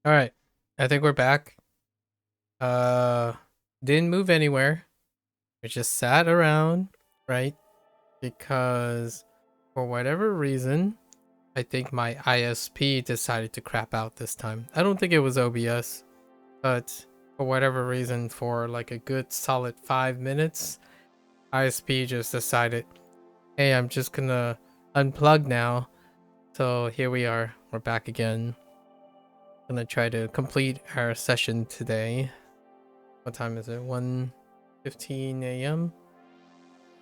All right. I think we're back. Uh didn't move anywhere. We just sat around, right? Because for whatever reason, I think my ISP decided to crap out this time. I don't think it was OBS, but for whatever reason, for like a good solid 5 minutes, ISP just decided, hey, I'm just gonna unplug now. So here we are. We're back again. Gonna try to complete our session today. What time is it? 1:15 a.m.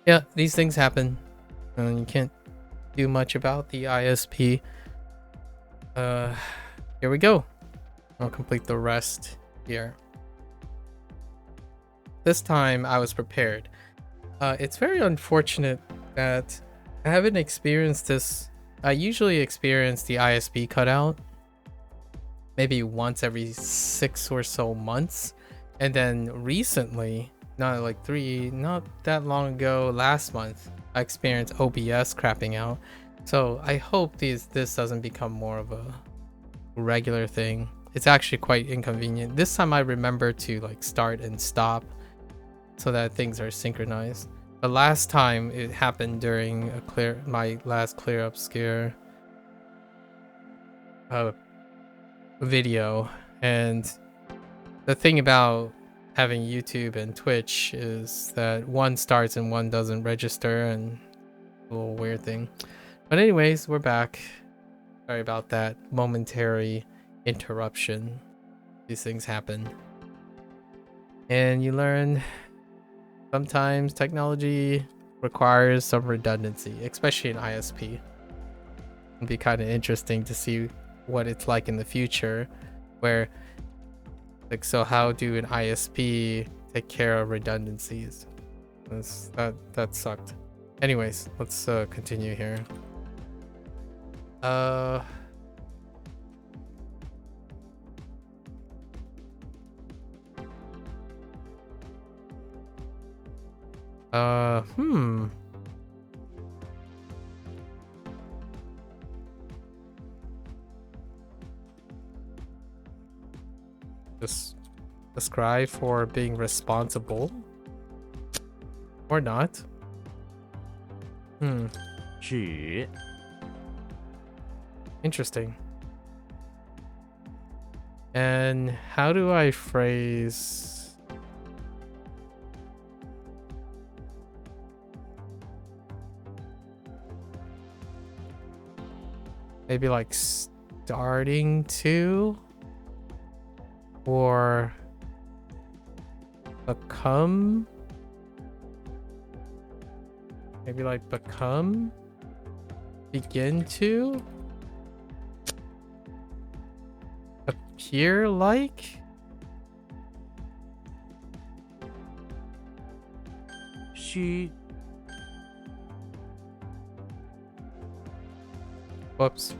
Yeah, these things happen. You can't do much about the ISP. Uh, Here we go. I'll complete the rest here. This time I was prepared. It's very unfortunate that I haven't experienced this. I usually experience the ISP cutout maybe once every 6 or so months. And then recently, not that long ago, last month, I experienced OBS crapping out. So I hope this doesn't become more of a regular thing. It's actually quite inconvenient. This time I remember to like start and stop so that things are synchronized. But last time it happened during my last clear up scare video, and the thing about having YouTube and Twitch is that one starts and one doesn't register, and a little weird thing. But anyways, we're back. Sorry about that momentary interruption. These things happen. And you learn sometimes technology requires some redundancy, especially in ISP. It'd be kind of interesting to see what it's like in the future, where like, so how do an ISP take care of redundancies? That sucked. Anyways, let's continue here. Just describe for being responsible or not. 指 Interesting. And how do I phrase maybe like starting to or become? Maybe like become? Begin to? Appear like? 虚 Whoops.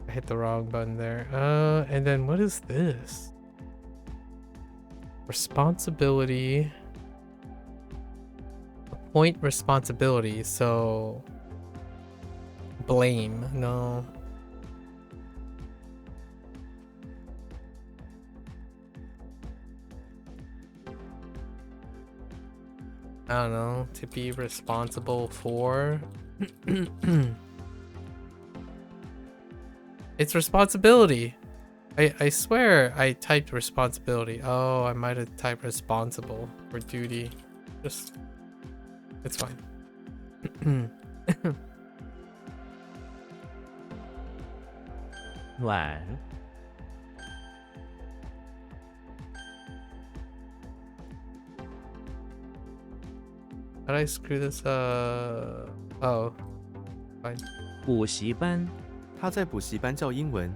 I hit the wrong button there. And then what is this? Responsibility. Appoint responsibility, so blame, no. I don't know, to be responsible for. It's responsibility. I swear I typed responsibility. Oh, I might have typed responsible for duty. Just, it's fine. 暖 How did I screw this up? Oh, fine. 补习班 他在补习班教英文，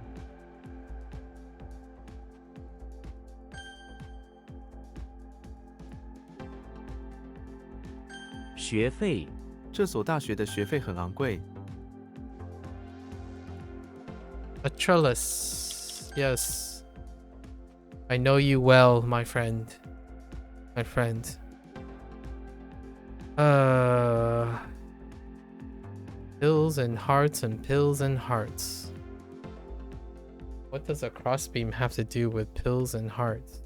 学费 这所大学的学费很昂贵。 A trellis. Yes. I know you well, my friend. My friend. Pills and hearts and pills and hearts. What does a crossbeam have to do with pills and hearts?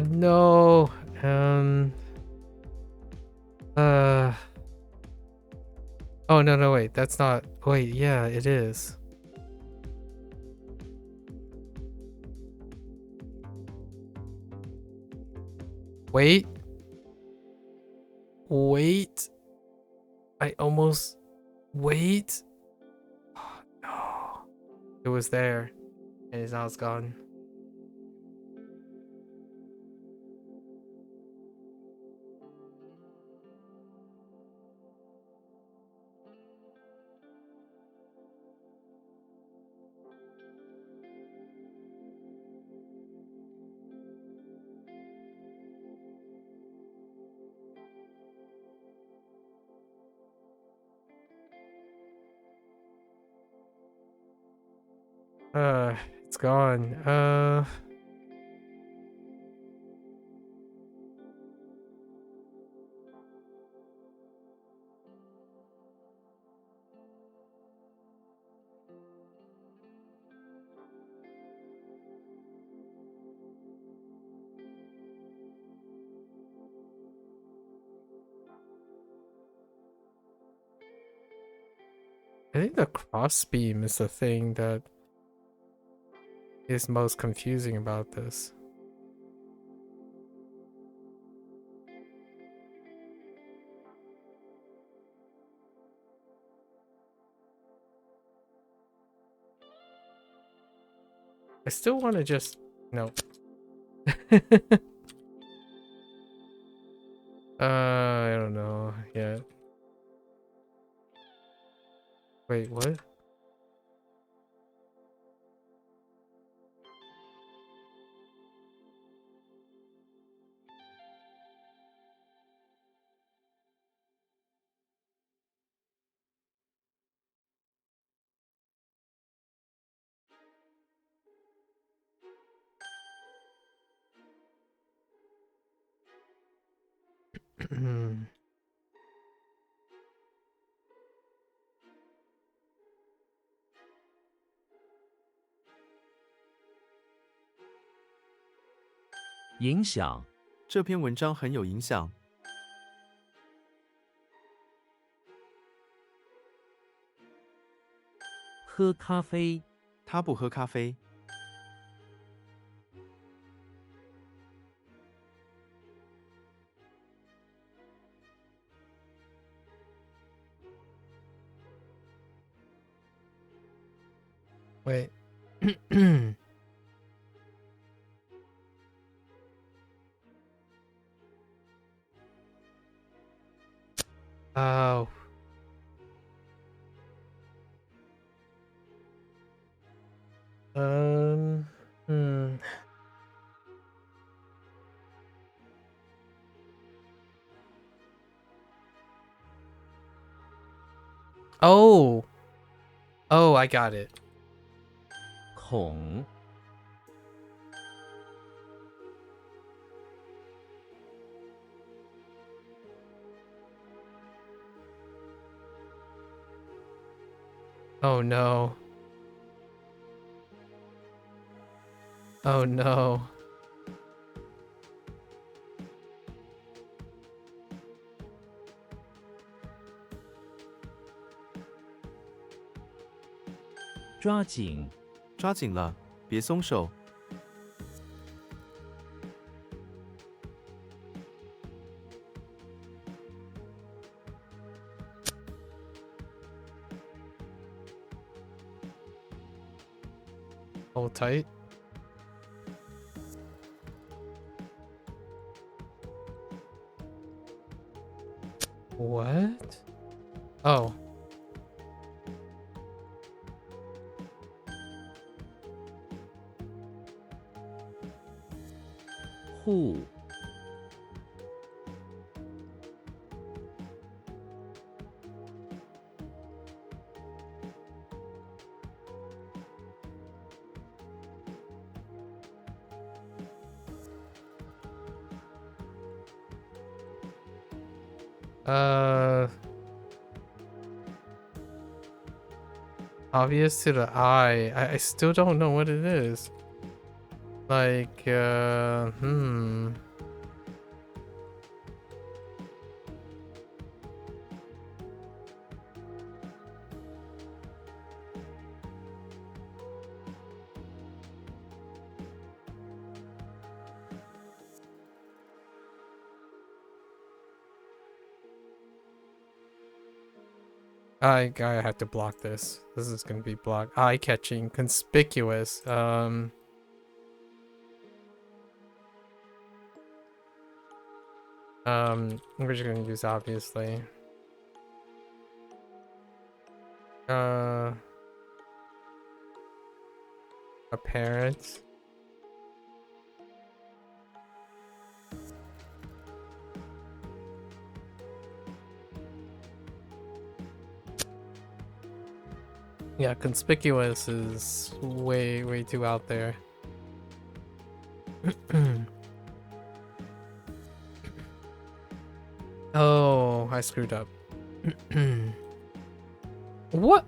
No. Oh, no, wait. That's not. Wait, yeah, it is. Wait. Wait. I almost. Wait. Oh, no. It was there. And now it's gone. It's gone. I think the crossbeam is the thing that is most confusing about this. I still want to just no. I don't know yet. Wait, what?影响，这篇文章很有影响。喝咖啡，他不喝咖啡。Wait. Oh. Hmm. Oh. Oh, I got it. 孔， Oh no. Oh no. 抓紧，抓紧了，别松手。Hold tight. What? Oh. 护， Uh, obvious to the eye. I still don't know what it is. Like, I have to block this. This is gonna be blocked. Eye-catching, conspicuous. We're just gonna use obviously. Apparent. Yeah, conspicuous is way too out there. Oh, I screwed up. What?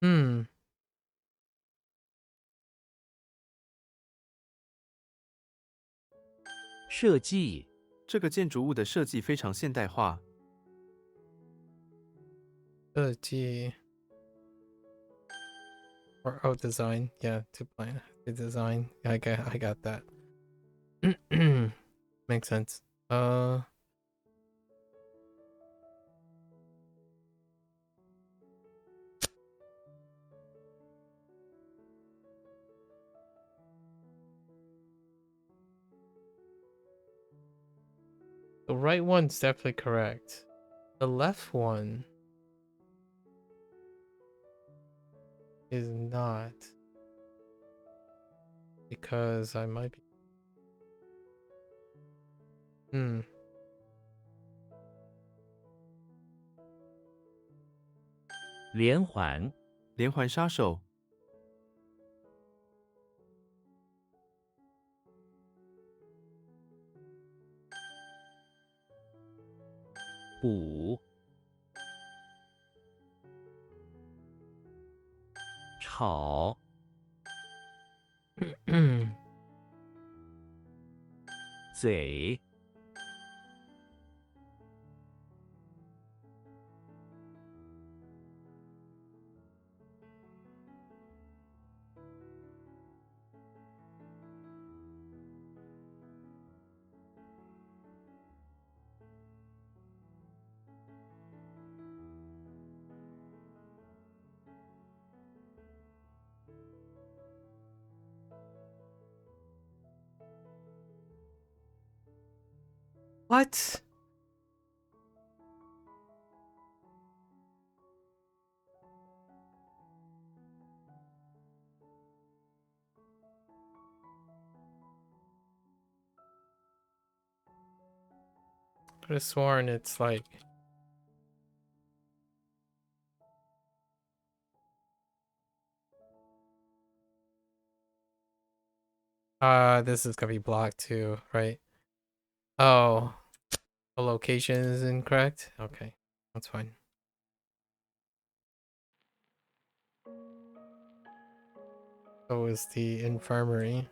Hmm. 设计、这个建筑物的设计非常现代化。设计 or oh design. Yeah, to plan the design. I got that. Makes sense. The right one's definitely correct. The left one is not. Because I might be. Hmm. 连环、连环杀手，补、炒、嘴、What? Could have sworn it's like. This is gonna be blocked too, right? Oh, the location is incorrect? Okay, that's fine. So is the infirmary.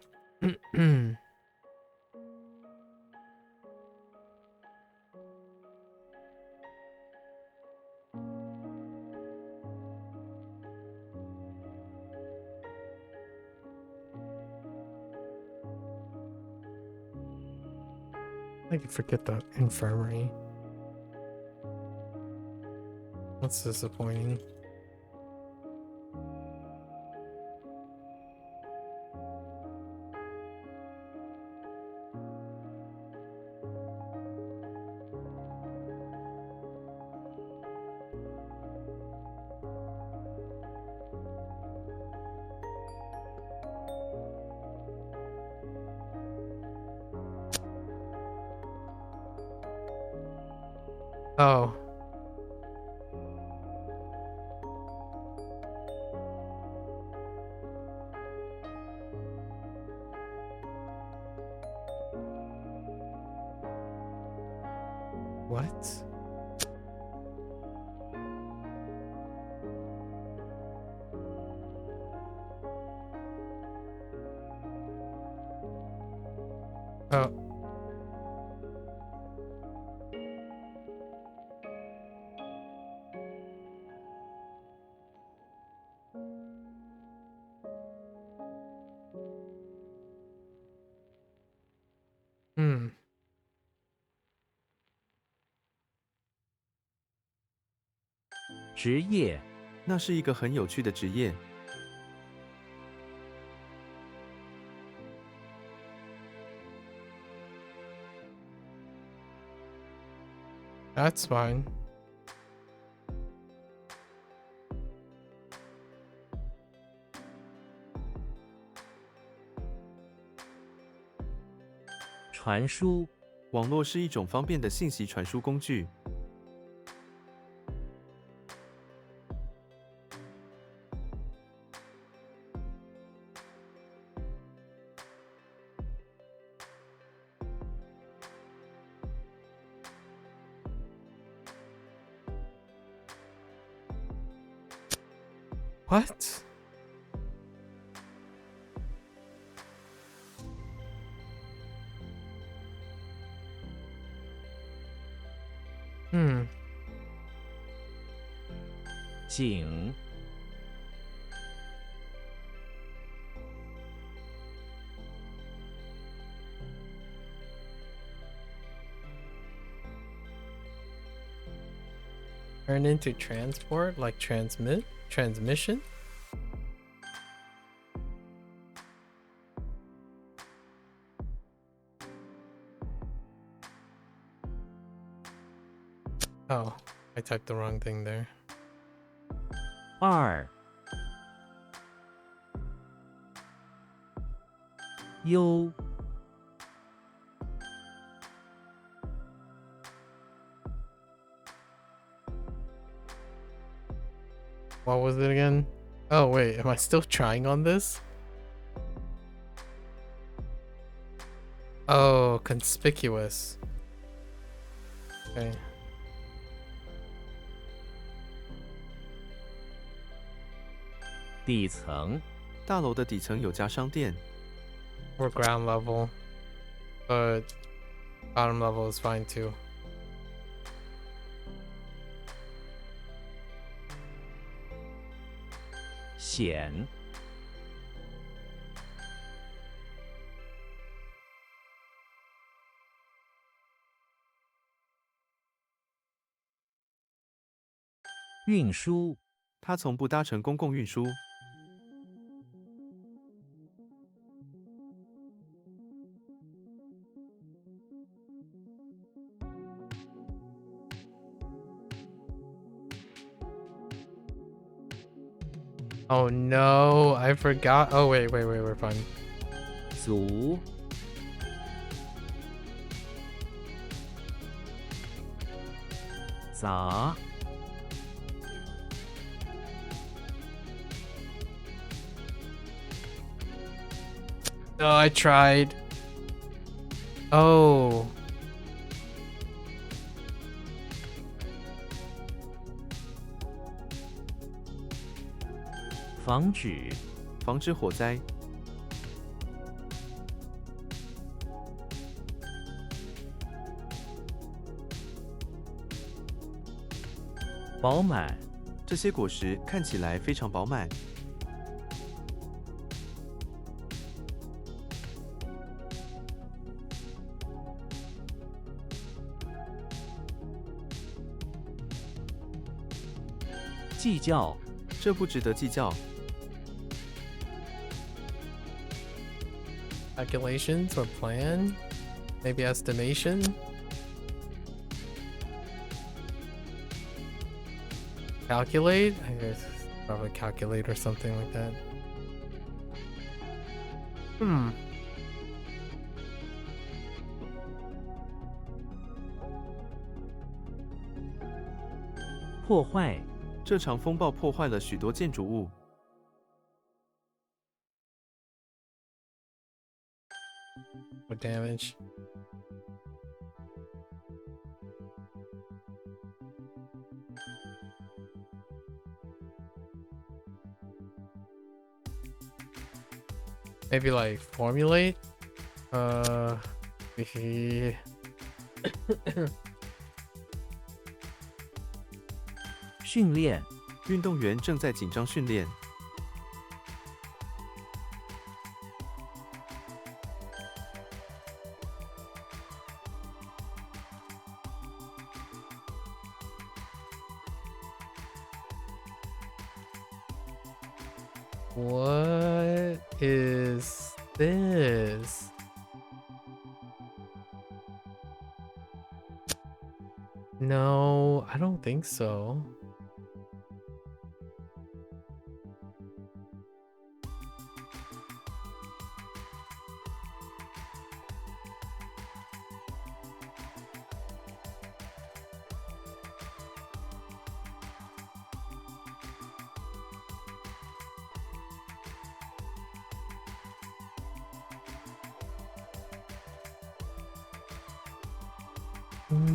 I could forget the infirmary. That's disappointing. Oh. What? Oh. Hmm. 职业，那是一个很有趣的职业。 That's fine. 传输，网络是一种方便的信息传输工具。 What? Hmm. 井， Turn into transport, like transmission? Oh, I typed the wrong thing there. 二，优， What was it again? Oh wait, am I still trying on this? Oh, conspicuous. Okay. 底层，大楼的底层有家商店， Or ground level. But bottom level is fine too. 险，运输，他从不搭乘公共运输。 Oh no, I forgot. Oh wait, we're fine. 足，杂， No, I tried. Oh. 防止，防止火灾。 饱满，这些果实看起来非常饱满。 计较，这不值得计较。 Calculations or plan? Maybe estimation? Calculate? I guess probably calculate or something like that. Hmm. 破坏、这场风暴破坏了许多建筑物。 What damage? Maybe like formulate? He- 训练、运动员正在紧张训练。 What is this? No, I don't think so.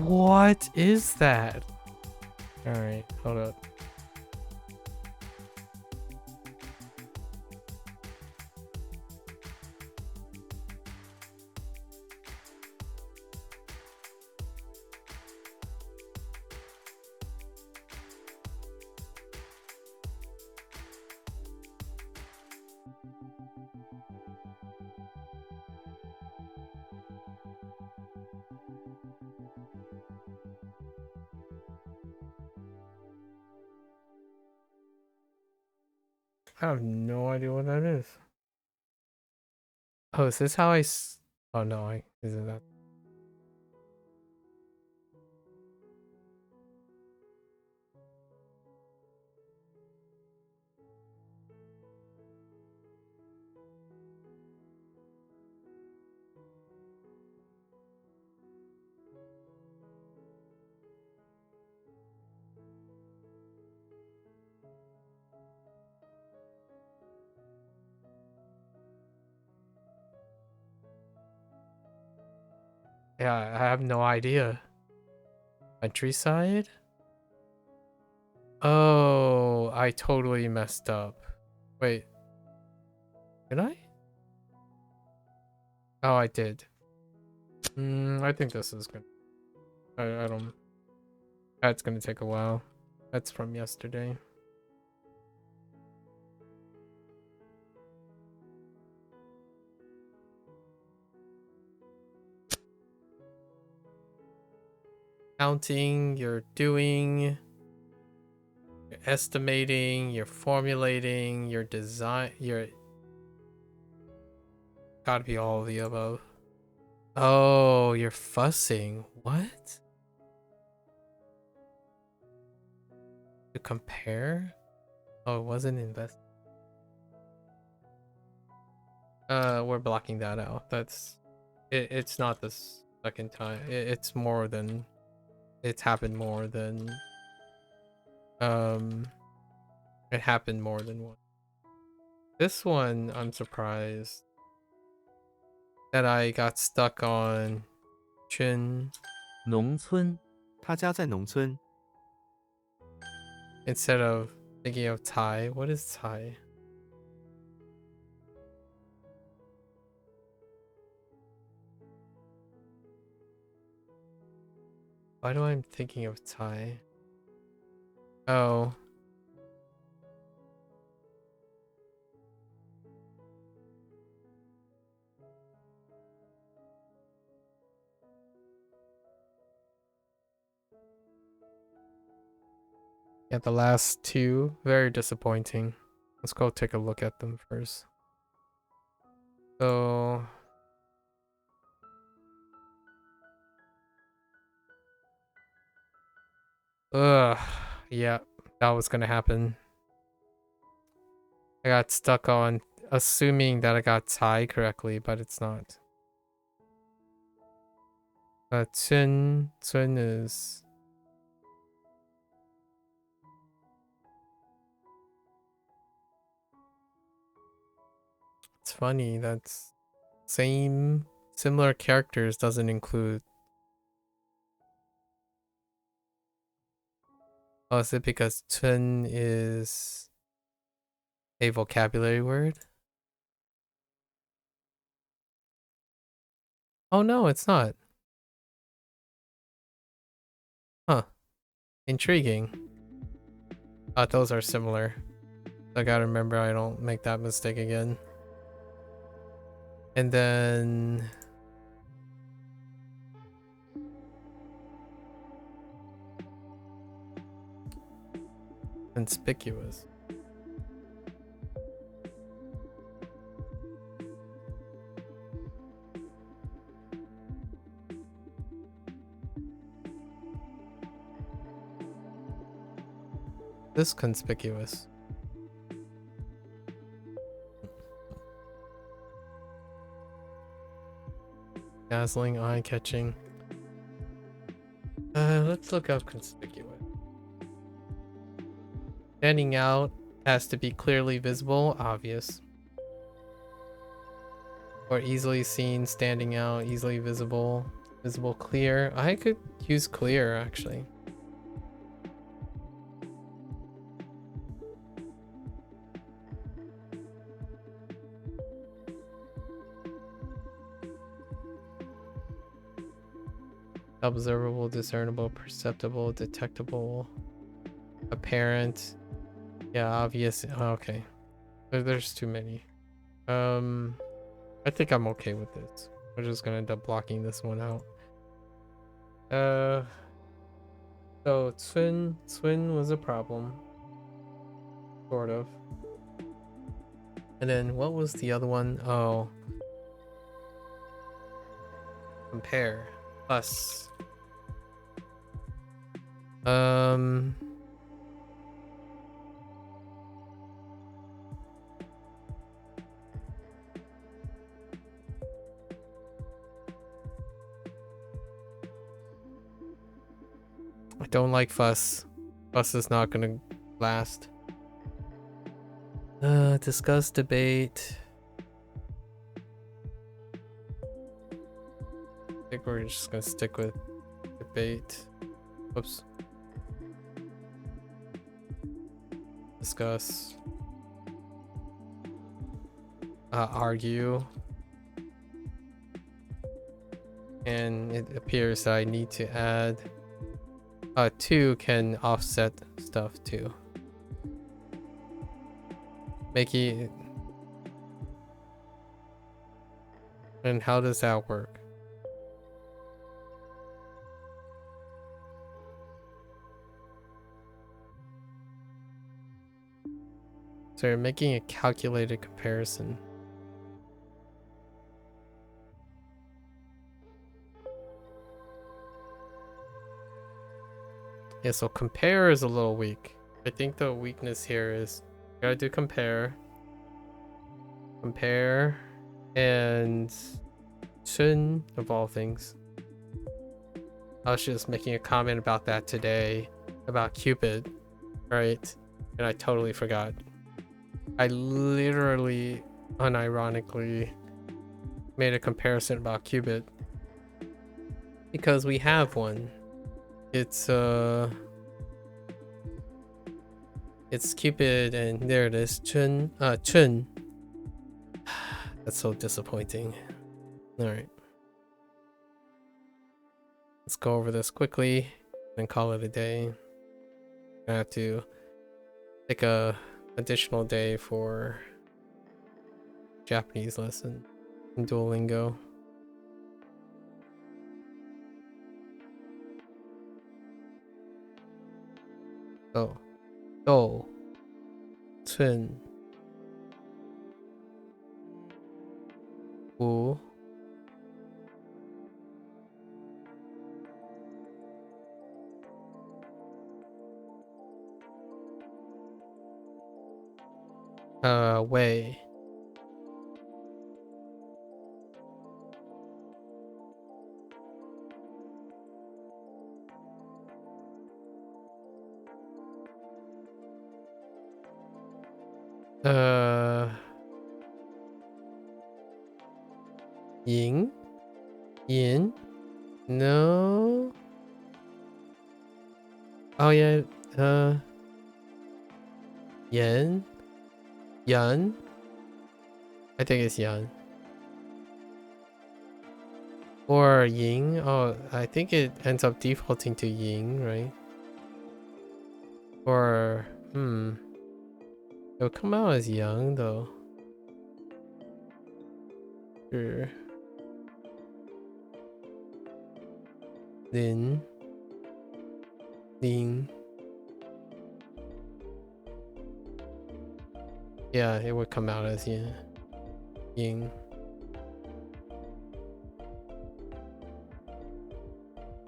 What is that? All right, hold up. I have no idea what that is. Oh, is this how oh no, isn't that? Yeah, I have no idea. Countryside? Oh, I totally messed up. Wait. Did I? Oh, I did. I think this is good. I don't... That's gonna take a while. That's from yesterday. Counting, you're doing... You're estimating, you're formulating, you're design... You're... Gotta be all of the above. Oh, you're fussing. What? To compare? Oh, it wasn't invest. We're blocking that out. It's not the second time. It's more than... It's happened more than... It happened more than one. This one, I'm surprised that I got stuck on Chin 农村、他家在农村， instead of thinking of Thai. What is Thai? Why do I'm thinking of Thai? Oh. Yeah, the last two, very disappointing. Let's go take a look at them first. So... Ugh. Yeah, that was gonna happen. I got stuck on assuming that I got Thai correctly, but it's not. Tsun is... funny. That's similar characters doesn't include. Oh, is it because 춘 is a vocabulary word? Oh no, it's not. Huh. Intriguing. Those are similar. I gotta remember I don't make that mistake again. And then conspicuous. This conspicuous. Dazzling, eye-catching. Let's look up conspicuous. Standing out has to be clearly visible, obvious. Or easily seen, standing out, easily visible, visible, clear. I could use clear, actually. Observable, discernible, perceptible, detectable, apparent. Yeah, obvious. Okay. There's too many. I think I'm okay with this. We're just gonna end up blocking this one out. So Swin was a problem. Sort of. And then what was the other one? Oh. Compare. Plus. I don't like fuss. Fuss is not gonna last. Discuss, debate. I think we're just gonna stick with debate. Whoops. Discuss. Argue. And it appears that I need to add 2 can offset stuff too. Make it. And how does that work? So you're making a calculated comparison. Yeah, so compare is a little weak. I think the weakness here is you gotta do compare, and Shun of all things. I was just making a comment about that today about Cupid, right? And I totally forgot. I literally, unironically, made a comparison about Cupid because we have one. It's Cupid, and there it is, Chun. That's so disappointing. All right, let's go over this quickly and call it a day. I have to take a additional day for Japanese lesson in Duolingo. So, Do, Chun, Wu, Wei, uh, Ying? Yin? No. Oh yeah. Yen? Yan? I think it's Yan. Or Ying. Oh, I think it ends up defaulting to Ying, right? Or it'll come out as Yang though. Sure. Lin. Ling. Yeah, it would come out as Ying.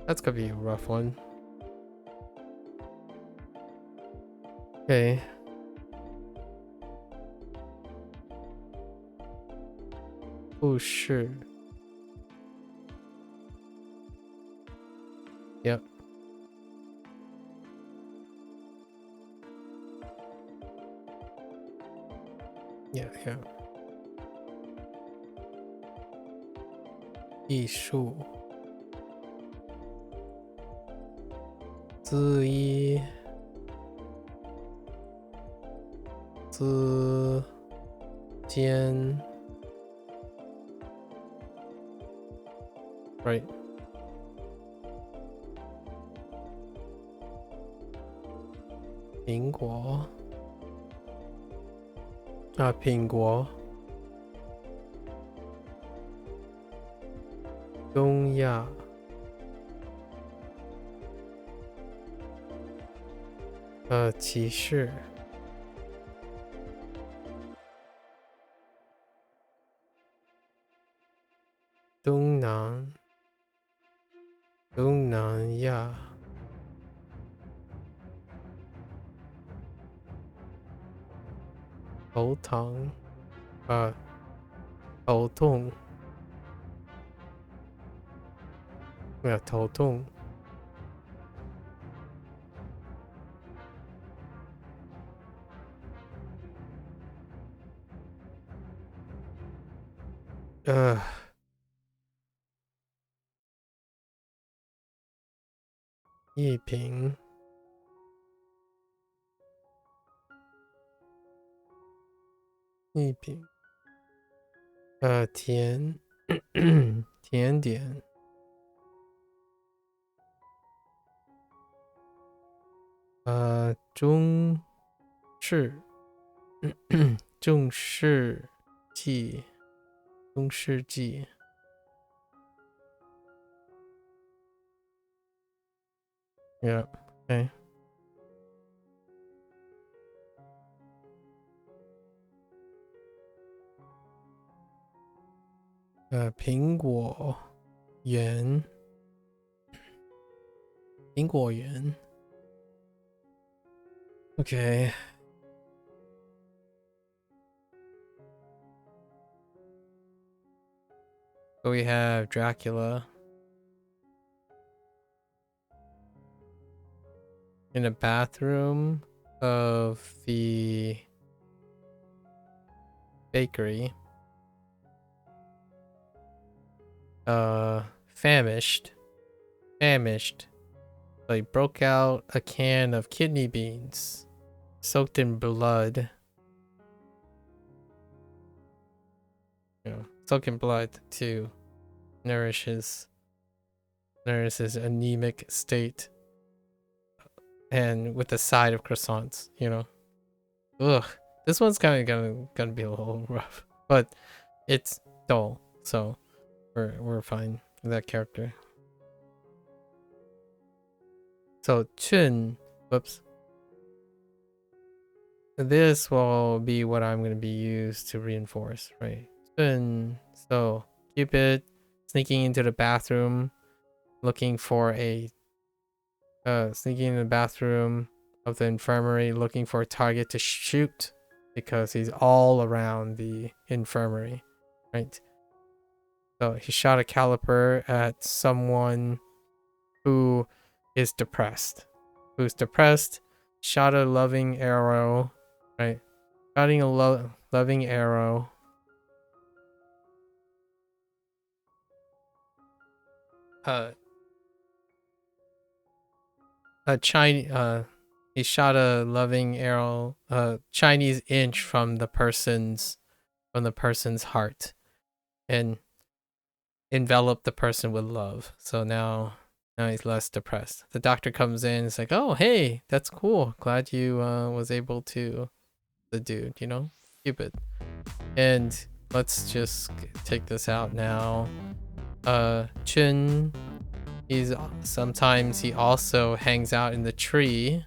That's gonna be a rough one. Okay. Oh, sure. Yep. Yeah. 艺术。资一。资间。Right. 苹果。啊，苹果。东亚。骑士。东南。东南亚。头疼。头痛。头痛。一瓶。一瓶。甜。甜点。中世。中世纪。中世纪。Yeah. Okay. 苹果园。苹果园。Okay. So we have Dracula in a bathroom of the bakery. Famished. So he broke out a can of kidney beans soaked in blood. Soaked in blood to nourish his anemic state. And with a side of croissants, Ugh. This one's kind of gonna be a little rough, but it's dull, so we're fine with that character. So Chun, whoops. This will be what I'm gonna be used to reinforce, right? Chun. So Cupid sneaking into the bathroom, looking for sneaking in the bathroom of the infirmary, looking for a target to shoot because he's all around the infirmary, right? So he shot a caliper at someone who is depressed. Who's depressed, shot a loving arrow, right? Shotting a loving arrow uh a Chinese he shot a loving arrow, a Chinese inch from the person's heart, and enveloped the person with love. So now he's less depressed. The doctor comes in, it's like, oh hey, that's cool. Glad you was able to, the dude, you know? Cupid. And let's just take this out now. Chun, sometimes he also hangs out in the tree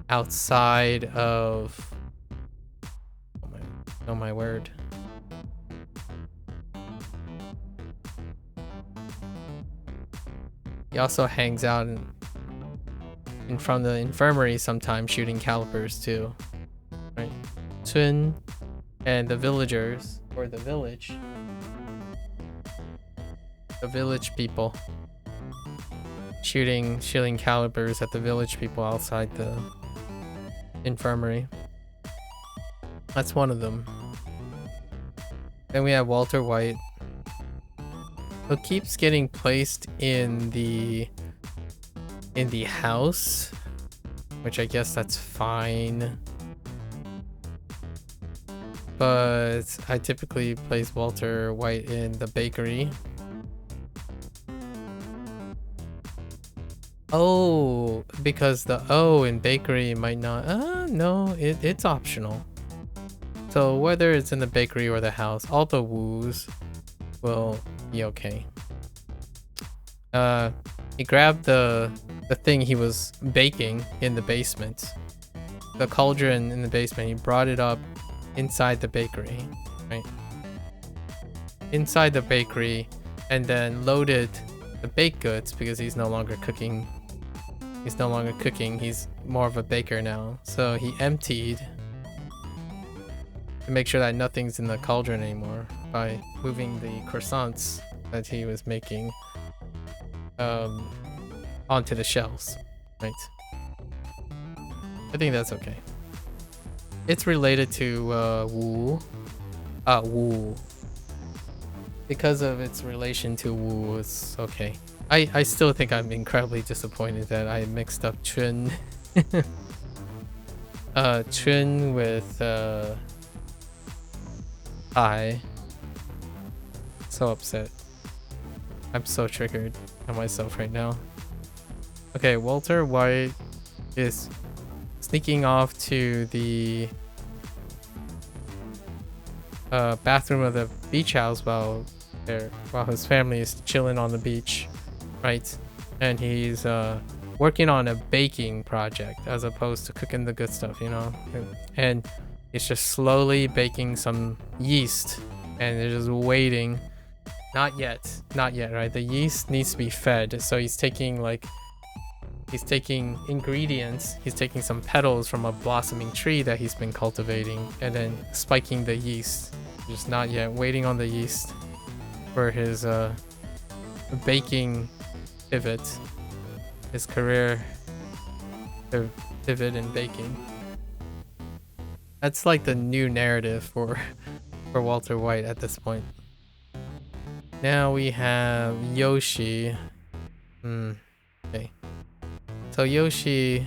outside of, oh my word. He also hangs out in front of the infirmary sometimes, shooting calipers too. Right? Chun and the villagers, or the village people, shooting calipers at the village people outside the infirmary. That's one of them. Then we have Walter White, who keeps getting placed in the house, which I guess that's fine. But I typically place Walter White in the bakery. Oh, because the O in bakery might not, no, it's optional. So whether it's in the bakery or the house, all the woos will be okay. He grabbed the thing he was baking in the basement. The cauldron in the basement, he brought it up inside the bakery, right? Inside the bakery, and then loaded the baked goods because he's no longer cooking. He's more of a baker now. So he emptied to make sure that nothing's in the cauldron anymore by moving the croissants that he was making onto the shelves, right? I think that's okay. It's related to Wu. Because of its relation to Wu, it's okay. I still think I'm incredibly disappointed that I mixed up Chun Chun with I. So upset. I'm so triggered at myself right now. Okay, Walter White is sneaking off to the bathroom of the beach house while his family is chilling on the beach, right? And he's working on a baking project as opposed to cooking the good stuff, you know? And he's just slowly baking some yeast, and they're just waiting. Not yet, right? The yeast needs to be fed, so he's taking ingredients. He's taking some petals from a blossoming tree that he's been cultivating, and then spiking the yeast. Just not yet, waiting on the yeast for his baking pivot, his career pivot in baking. That's like the new narrative for Walter White at this point. Now we have Yoshi. Okay. So Yoshi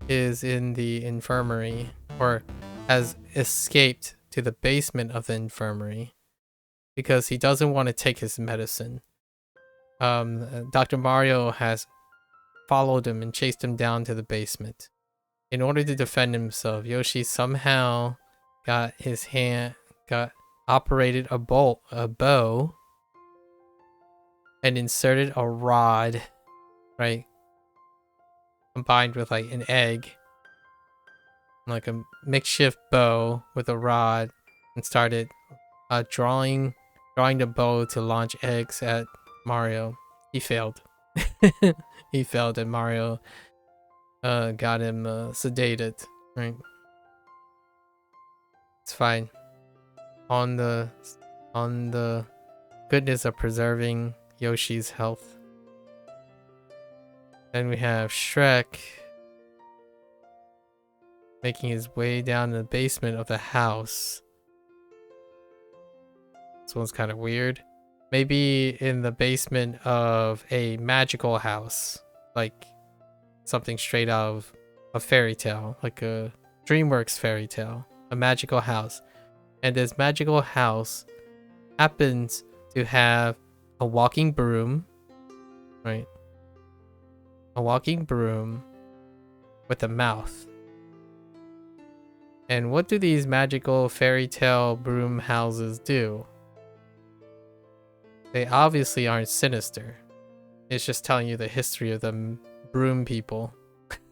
is in the infirmary, or has escaped to the basement of the infirmary because he doesn't want to take his medicine. Dr. Mario has followed him and chased him down to the basement. In order to defend himself, Yoshi somehow operated a bow, and inserted a rod, right? Combined with like an egg, like a makeshift bow with a rod, and started drawing the bow to launch eggs at Mario. He failed. He failed, and Mario got him sedated, right? It's fine. On the goodness of preserving Yoshi's health. Then we have Shrek making his way down the basement of the house. This one's kind of weird. Maybe in the basement of a magical house, like something straight out of a fairy tale, like a DreamWorks fairy tale, a magical house. And this magical house happens to have a walking broom, right? A walking broom with a mouth. And what do these magical fairy tale broom houses do? They obviously aren't sinister. It's just telling you the history of the broom people.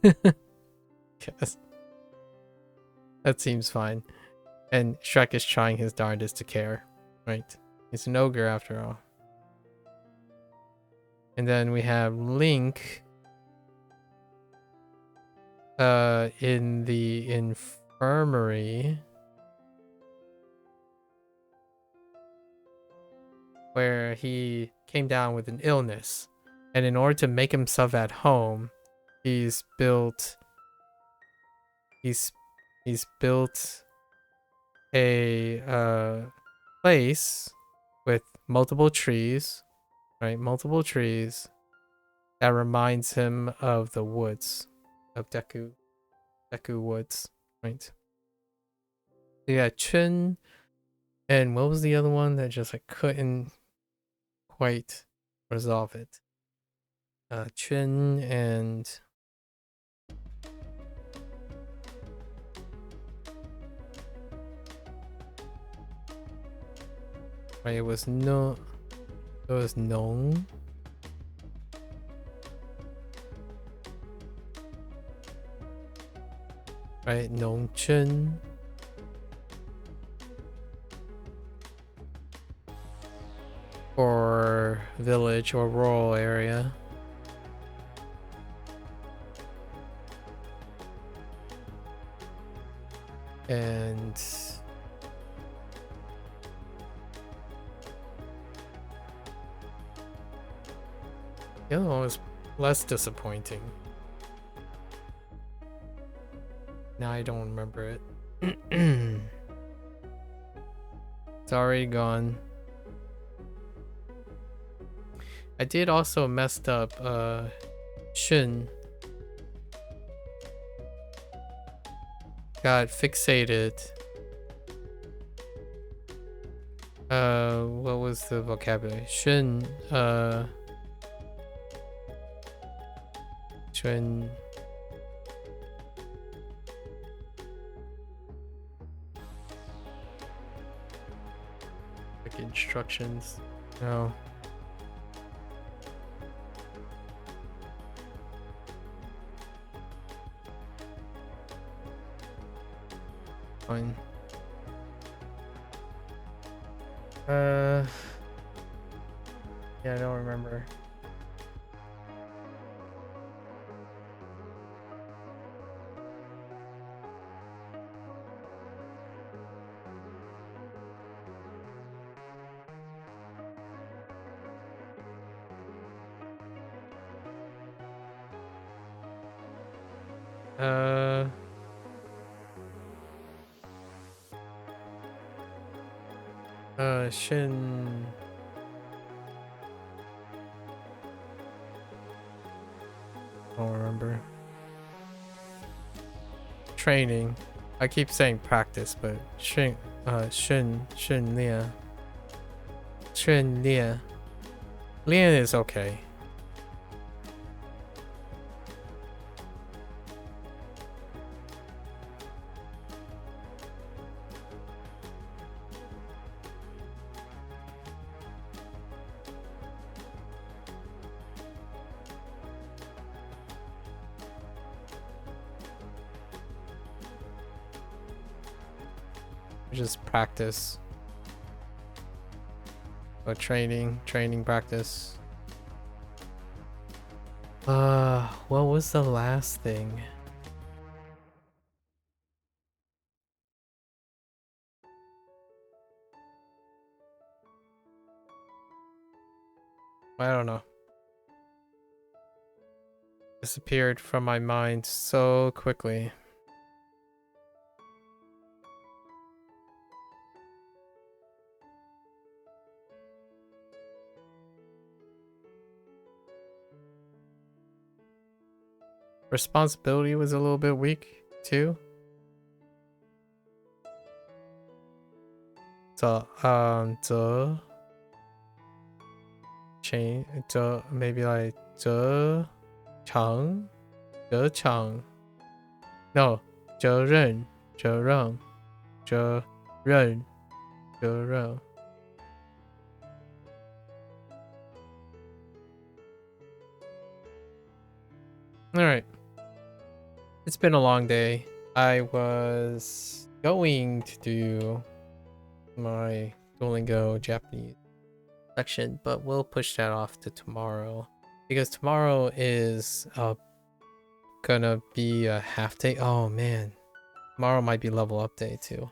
Yes. That seems fine. And Shrek is trying his darndest to care, right? He's an ogre after all. And then we have Link in the infirmary where he came down with an illness, and in order to make himself at home, he's built a place with multiple trees, right? Multiple trees that reminds him of the woods of Deku Woods, right? Yeah, Chun, and what was the other one that just I couldn't quite resolve it? Chun and right, it was Nong, right? Nong Chun. Or village or rural area. And the other one was less disappointing. Now I don't remember it. It's already gone. I did also messed up Shun. Got fixated. What was the vocabulary? Shun, Shun. Like instructions. No. Fine. Yeah, I don't remember. Shin. I don't remember. Training. I keep saying practice, but Shin, Lia. Shin Lia. Lian is okay. Just practice. Or training practice. What was the last thing? I don't know. Disappeared from my mind so quickly. responsibility was a little bit weak too. So change maybe like 责场 no 责任 All right, it's been a long day. I was going to do my Duolingo Japanese section, but we'll push that off to tomorrow because tomorrow is gonna be a half day. Oh man, tomorrow might be level up day too,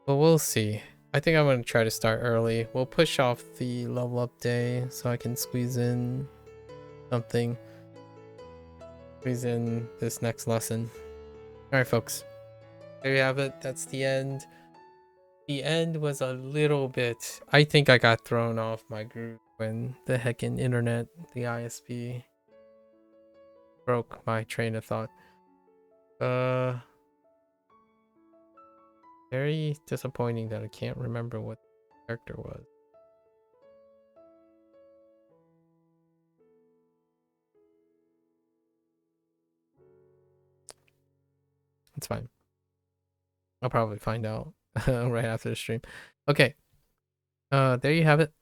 but we'll see. I think I'm gonna try to start early. We'll push off the level up day so I can squeeze in something, squeeze in this next lesson. All right, folks, there you have it. That's the end. The end was a little bit, I think I got thrown off my groove when the heckin' internet, the ISP, broke my train of thought. Very disappointing that I can't remember what the character was. It's fine. I'll probably find out right after the stream. Okay. There you have it.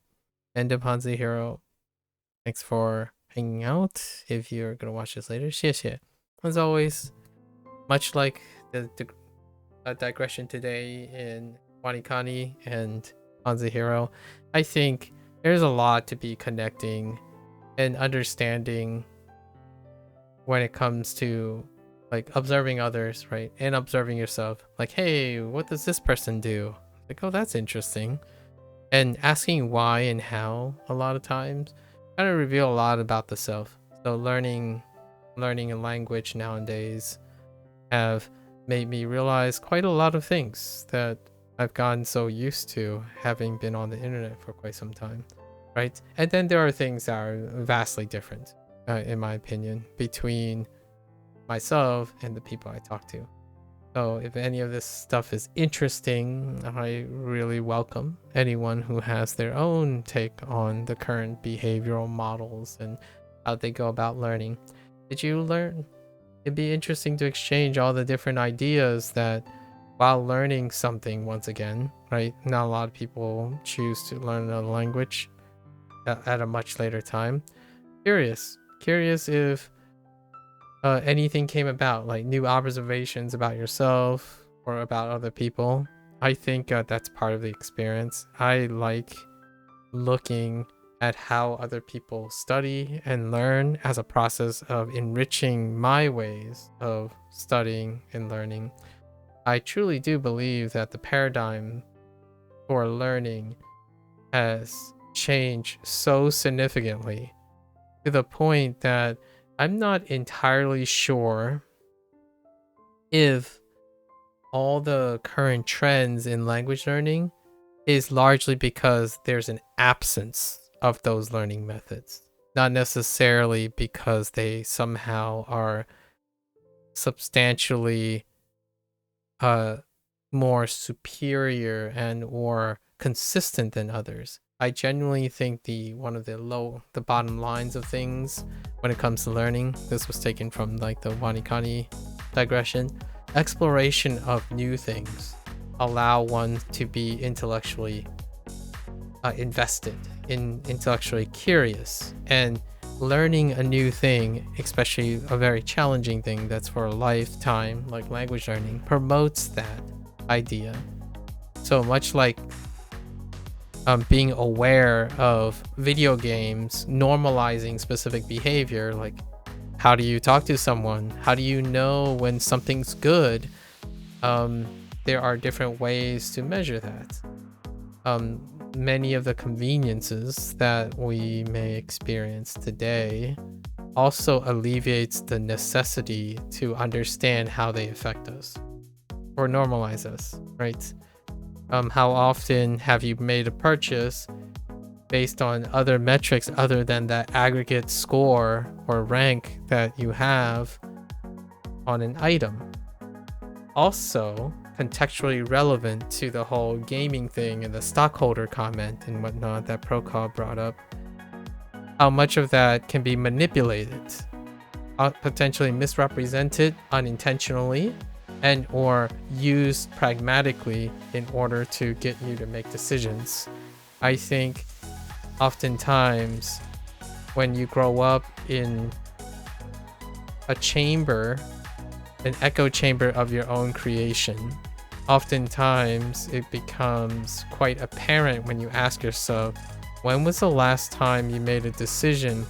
End of HanziHero. Thanks for hanging out. If you're gonna watch this later, 谢谢. As always, much like the digression today in Wanikani and HanziHero, I think there's a lot to be connecting and understanding when it comes to like observing others, right? And observing yourself. Like, hey, what does this person do? Like, oh, that's interesting. And asking why and how a lot of times kind of reveal a lot about the self. So learning a language nowadays have made me realize quite a lot of things that I've gotten so used to having been on the internet for quite some time, right? And then there are things that are vastly different, in my opinion, between myself and the people I talk to. So if any of this stuff is interesting, I really welcome anyone who has their own take on the current behavioral models and how they go about learning. Did you learn? It'd be interesting to exchange all the different ideas that while learning something, once again, right? Not a lot of people choose to learn another language at a much later time. Curious if anything came about, like new observations about yourself or about other people. I think that's part of the experience. I like looking at how other people study and learn as a process of enriching my ways of studying and learning. I truly do believe that the paradigm for learning has changed so significantly to the point that I'm not entirely sure if all the current trends in language learning is largely because there's an absence of those learning methods, not necessarily because they somehow are substantially more superior and or consistent than others. I genuinely think one of the bottom lines of things when it comes to learning, this was taken from like the Wanikani digression, exploration of new things allow one to be intellectually invested, intellectually curious, and learning a new thing, especially a very challenging thing that's for a lifetime, like language learning, promotes that idea. So much like being aware of video games normalizing specific behavior, like how do you talk to someone? How do you know when something's good? There are different ways to measure that. Many of the conveniences that we may experience today also alleviates the necessity to understand how they affect us or normalize us, right? How often have you made a purchase based on other metrics other than that aggregate score or rank that you have on an item. Also, contextually relevant to the whole gaming thing and the stockholder comment and whatnot that Prokop brought up, how much of that can be manipulated, potentially misrepresented unintentionally, and or used pragmatically in order to get you to make decisions. I think oftentimes when you grow up in a chamber, an echo chamber of your own creation, oftentimes it becomes quite apparent when you ask yourself, when was the last time you made a decision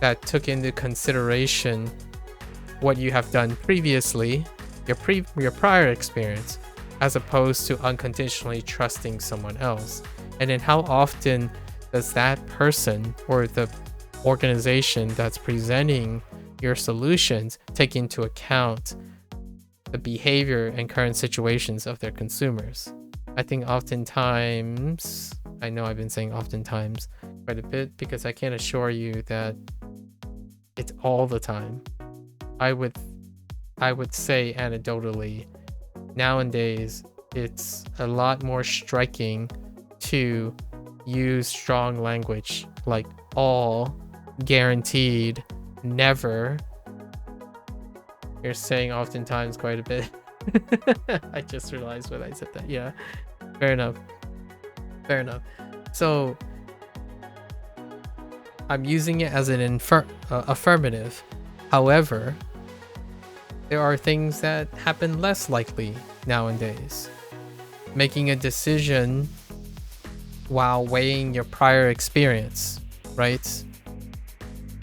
that took into consideration what you have done previously, your prior experience, as opposed to unconditionally trusting someone else? And then how often does that person or the organization that's presenting your solutions take into account the behavior and current situations of their consumers? I think oftentimes, I know I've been saying oftentimes quite a bit because I can't assure you that it's all the time. I would say anecdotally, nowadays it's a lot more striking to use strong language like all, guaranteed, never. You're saying oftentimes quite a bit. I just realized when I said that. Yeah, fair enough. So I'm using it as an affirmative. However, there are things that happen less likely nowadays. Making a decision while weighing your prior experience, right?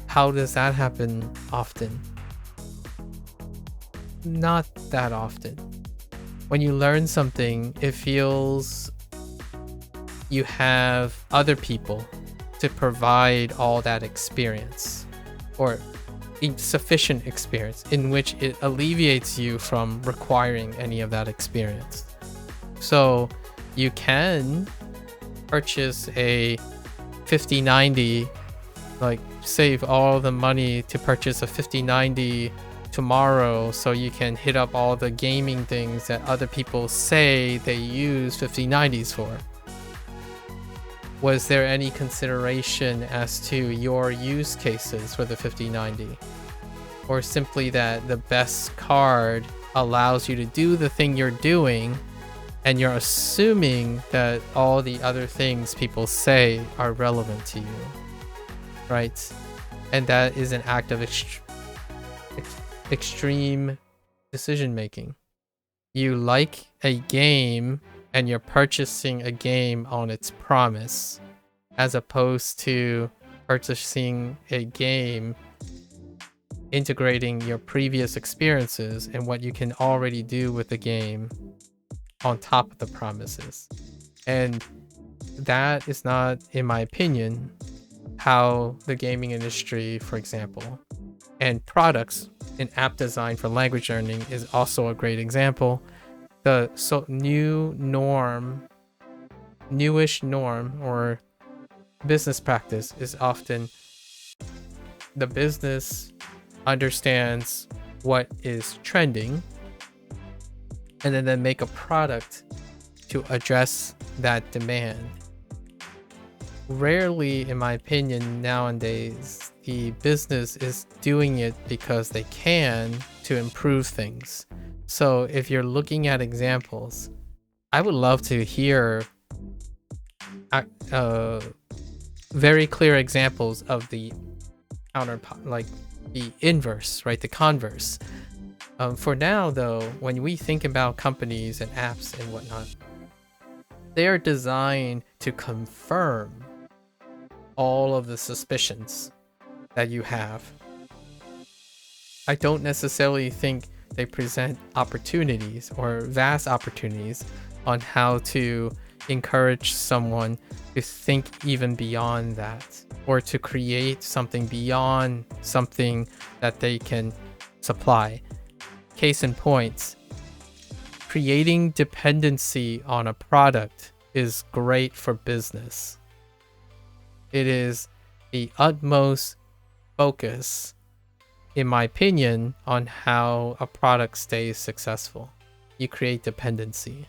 How does that happen often? Not that often. When you learn something, it feels you have other people to provide all that experience, or sufficient experience in which it alleviates you from requiring any of that experience. So you can purchase a 5090, like save all the money to purchase a 5090 tomorrow so you can hit up all the gaming things that other people say they use 5090s for. Was there any consideration as to your use cases for the 5090? Or simply that the best card allows you to do the thing you're doing, and you're assuming that all the other things people say are relevant to you, right? And that is an act of extreme decision making. You like a game and you're purchasing a game on its promise, as opposed to purchasing a game integrating your previous experiences and what you can already do with the game on top of the promises. And that is not, in my opinion, how the gaming industry, for example, and products in app design for language learning is also a great example. The newish norm or business practice is often the business understands what is trending and then make a product to address that demand. Rarely, in my opinion, nowadays, the business is doing it because they can to improve things. So if you're looking at examples, I would love to hear very clear examples of the like the inverse, right? The converse. For now, though, when we think about companies and apps and whatnot, they are designed to confirm all of the suspicions that you have. I don't necessarily think they present opportunities or vast opportunities on how to encourage someone to think even beyond that, or to create something beyond something that they can supply. Case in point, creating dependency on a product is great for business. It is the utmost focus, in my opinion, on how a product stays successful. You create dependency.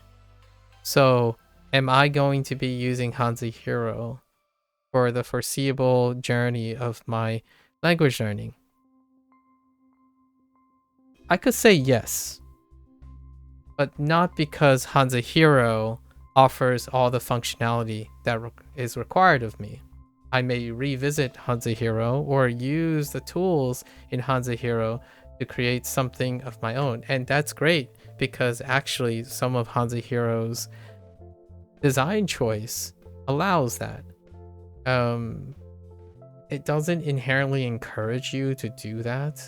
So, am I going to be using HanziHero for the foreseeable journey of my language learning? I could say yes, but not because HanziHero offers all the functionality that is required of me. I may revisit HanziHero or use the tools in HanziHero to create something of my own. And that's great because actually some of HanziHero's design choice allows that. It doesn't inherently encourage you to do that.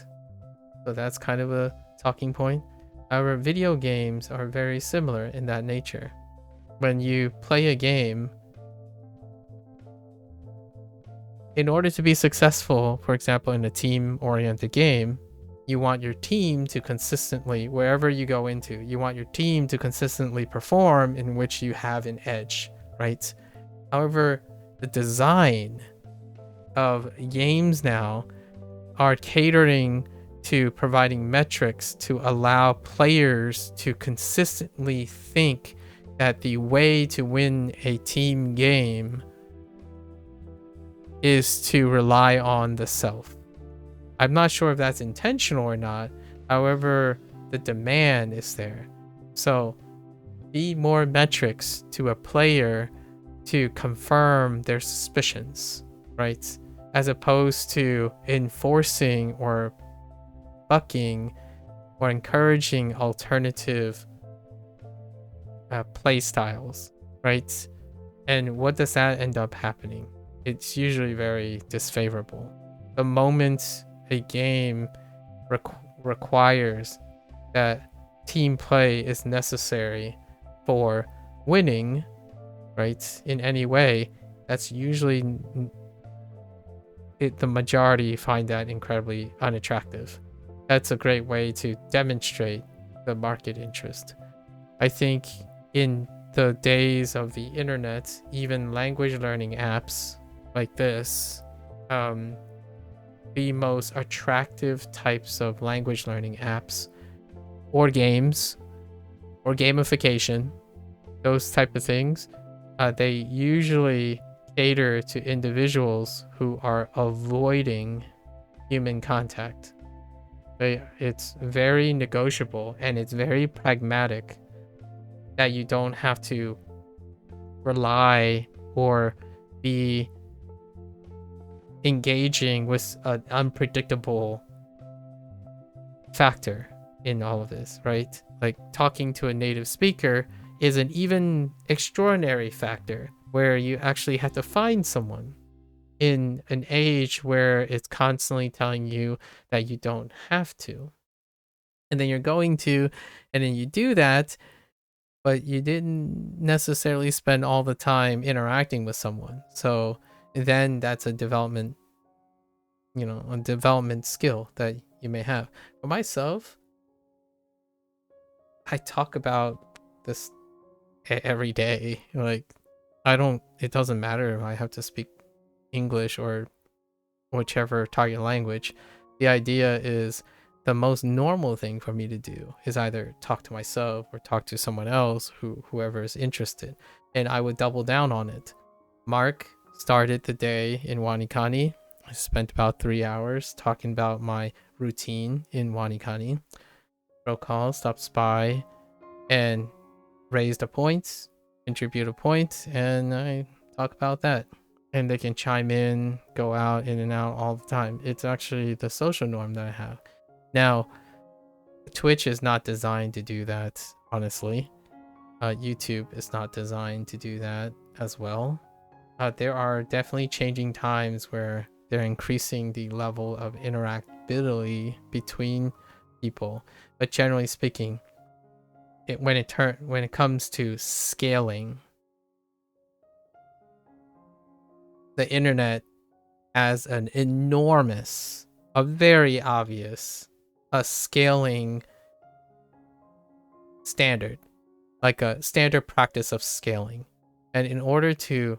So that's kind of a talking point. Our video games are very similar in that nature. When you play a game, in order to be successful, for example, in a team-oriented game, you want your team to consistently, wherever you go into, you want your team to consistently perform in which you have an edge, right? However, the design of games now are catering to providing metrics to allow players to consistently think that the way to win a team game is to rely on the self. I'm not sure if that's intentional or not. However, the demand is there. So feed more metrics to a player to confirm their suspicions, right? As opposed to enforcing or bucking or encouraging alternative play styles, right? And what does that end up happening? It's usually very disfavorable. The moment a game requires that team play is necessary for winning, right, in any way, that's usually the majority find that incredibly unattractive. That's a great way to demonstrate the market interest. I think in the days of the internet, even language learning apps like this, the most attractive types of language learning apps or games or gamification, those type of things, they usually cater to individuals who are avoiding human contact. It's very negotiable and it's very pragmatic that you don't have to rely or be engaging with an unpredictable factor in all of this, right? Like talking to a native speaker is an even extraordinary factor where you actually have to find someone in an age where it's constantly telling you that you don't have to. And then you're going to, and then you do that, but you didn't necessarily spend all the time interacting with someone. So then that's a development, a development skill that you may have. For myself, I talk about this every day. Like, it doesn't matter if I have to speak English or whichever target language. The idea is the most normal thing for me to do is either talk to myself or talk to someone else, whoever is interested, and I would double down on it. Mark started the day in Wanikani. I spent about 3 hours talking about my routine in Wanikani. Rokal stops by and raised a point, contribute a point, and I talk about that. And they can chime in, go out, in and out all the time. It's actually the social norm that I have. Now, Twitch is not designed to do that, honestly. YouTube is not designed to do that as well. There are definitely changing times where they're increasing the level of interactability between people. But generally speaking, when it comes to scaling, the internet has an enormous, a very obvious, a scaling standard, like a standard practice of scaling. And in order to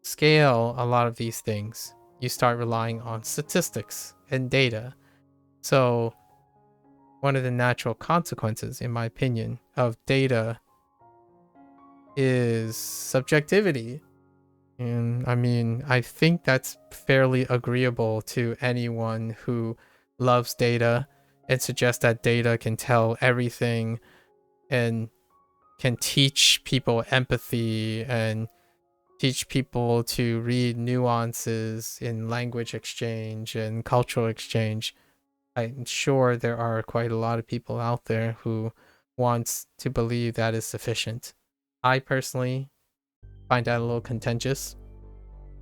scale a lot of these things, you start relying on statistics and data. So one of the natural consequences, in my opinion, of data is subjectivity. And I mean, I think that's fairly agreeable to anyone who loves data and suggests that data can tell everything and can teach people empathy and teach people to read nuances in language exchange and cultural exchange. I'm sure there are quite a lot of people out there who wants to believe that is sufficient. I personally find that a little contentious,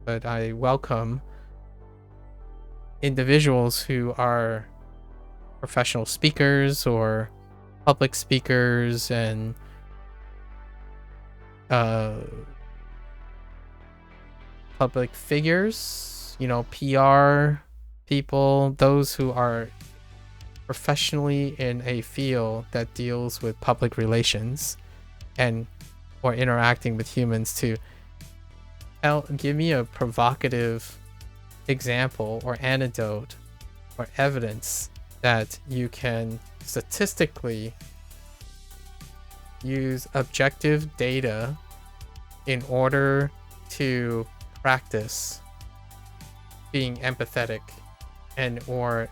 but I welcome individuals who are professional speakers or public speakers and public figures, you know, PR people, those who are professionally in a field that deals with public relations and or interacting with humans, to give me a provocative example or anecdote or evidence that you can statistically use objective data in order to practice being empathetic and or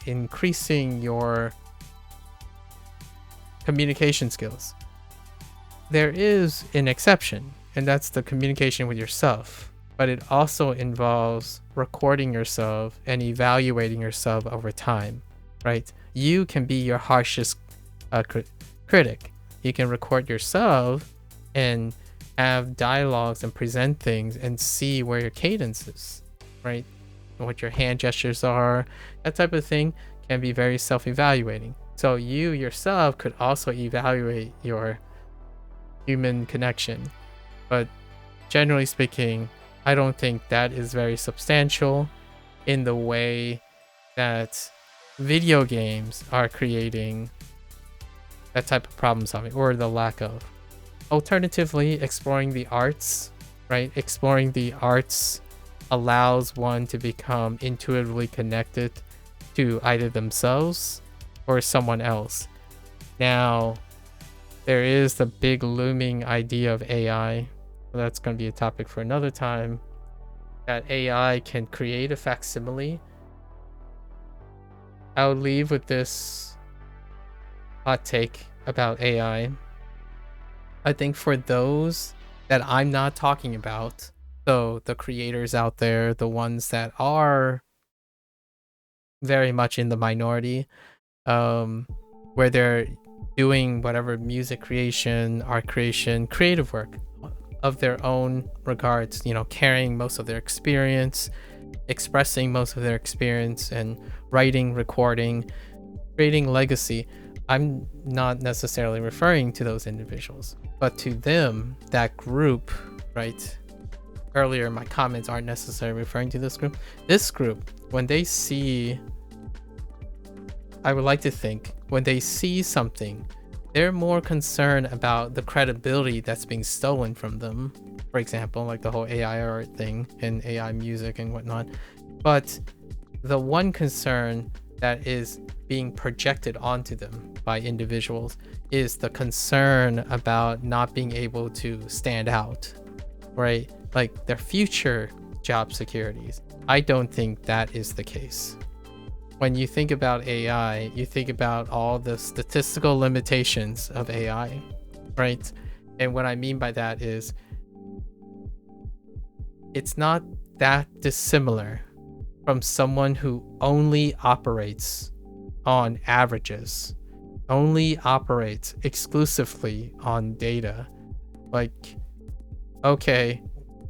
increasing your communication skills. There is an exception, and that's the communication with yourself, but it also involves recording yourself and evaluating yourself over time, right? You can be your harshest critic. You can record yourself and have dialogues and present things and see where your cadence is, right? And what your hand gestures are. That type of thing can be very self-evaluating. So you yourself could also evaluate your human connection. But generally speaking, I don't think that is very substantial in the way that video games are creating that type of problem solving, or the lack of. Alternatively, exploring the arts, right? Exploring the arts allows one to become intuitively connected to either themselves or someone else. Now, there is the big looming idea of AI. That's going to be a topic for another time. That AI can create a facsimile. I'll leave with this hot take about AI. I think for those that I'm not talking about, so the creators out there, the ones that are very much in the minority, where they're doing whatever music creation, art creation, creative work of their own regards, you know, carrying most of their experience, expressing most of their experience, and writing, recording, creating legacy. I'm not necessarily referring to those individuals, but to them, that group, right? Earlier, my comments aren't necessarily referring to this group. This group, when they see, I would like to think, when they see something, they're more concerned about the credibility that's being stolen from them. For example, like the whole AI art thing and AI music and whatnot. But the one concern that is being projected onto them by individuals is the concern about not being able to stand out, right? Like their future job securities. I don't think that is the case. When you think about AI, you think about all the statistical limitations of AI, right? And what I mean by that is it's not that dissimilar from someone who only operates on averages, only operates exclusively on data. Like, okay,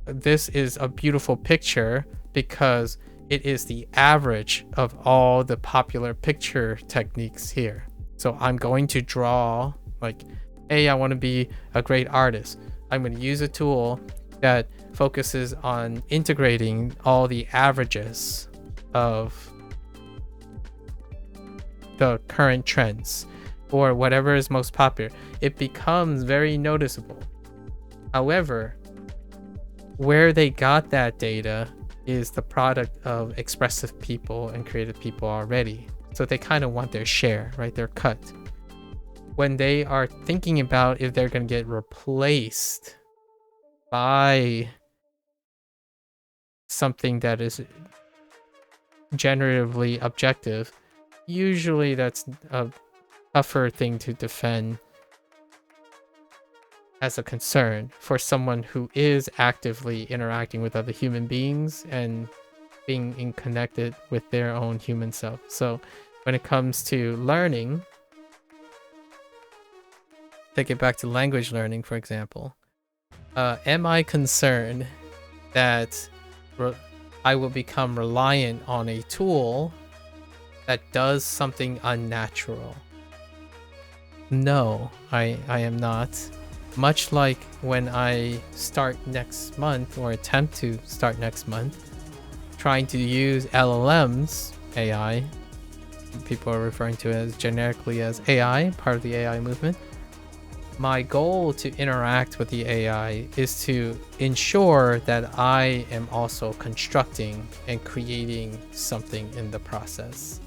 this is a beautiful picture because it is the average of all the popular picture techniques here. So I'm going to draw, like, hey, I want to be a great artist. I'm going to use a tool that focuses on integrating all the averages of the current trends or whatever is most popular. It becomes very noticeable. However, where they got that data is the product of expressive people and creative people already. So they kind of want their share, right? Their cut. When they are thinking about if they're going to get replaced by something that is generatively objective, usually that's a tougher thing to defend as a concern for someone who is actively interacting with other human beings and being connected with their own human self. So when it comes to learning, take it back to language learning, for example, am I concerned that I will become reliant on a tool that does something unnatural? No, I am not. Much like when I start next month, or attempt to start next month, trying to use LLMs, AI, people are referring to it as generically as AI, part of the AI movement. My goal to interact with the AI is to ensure that I am also constructing and creating something in the process.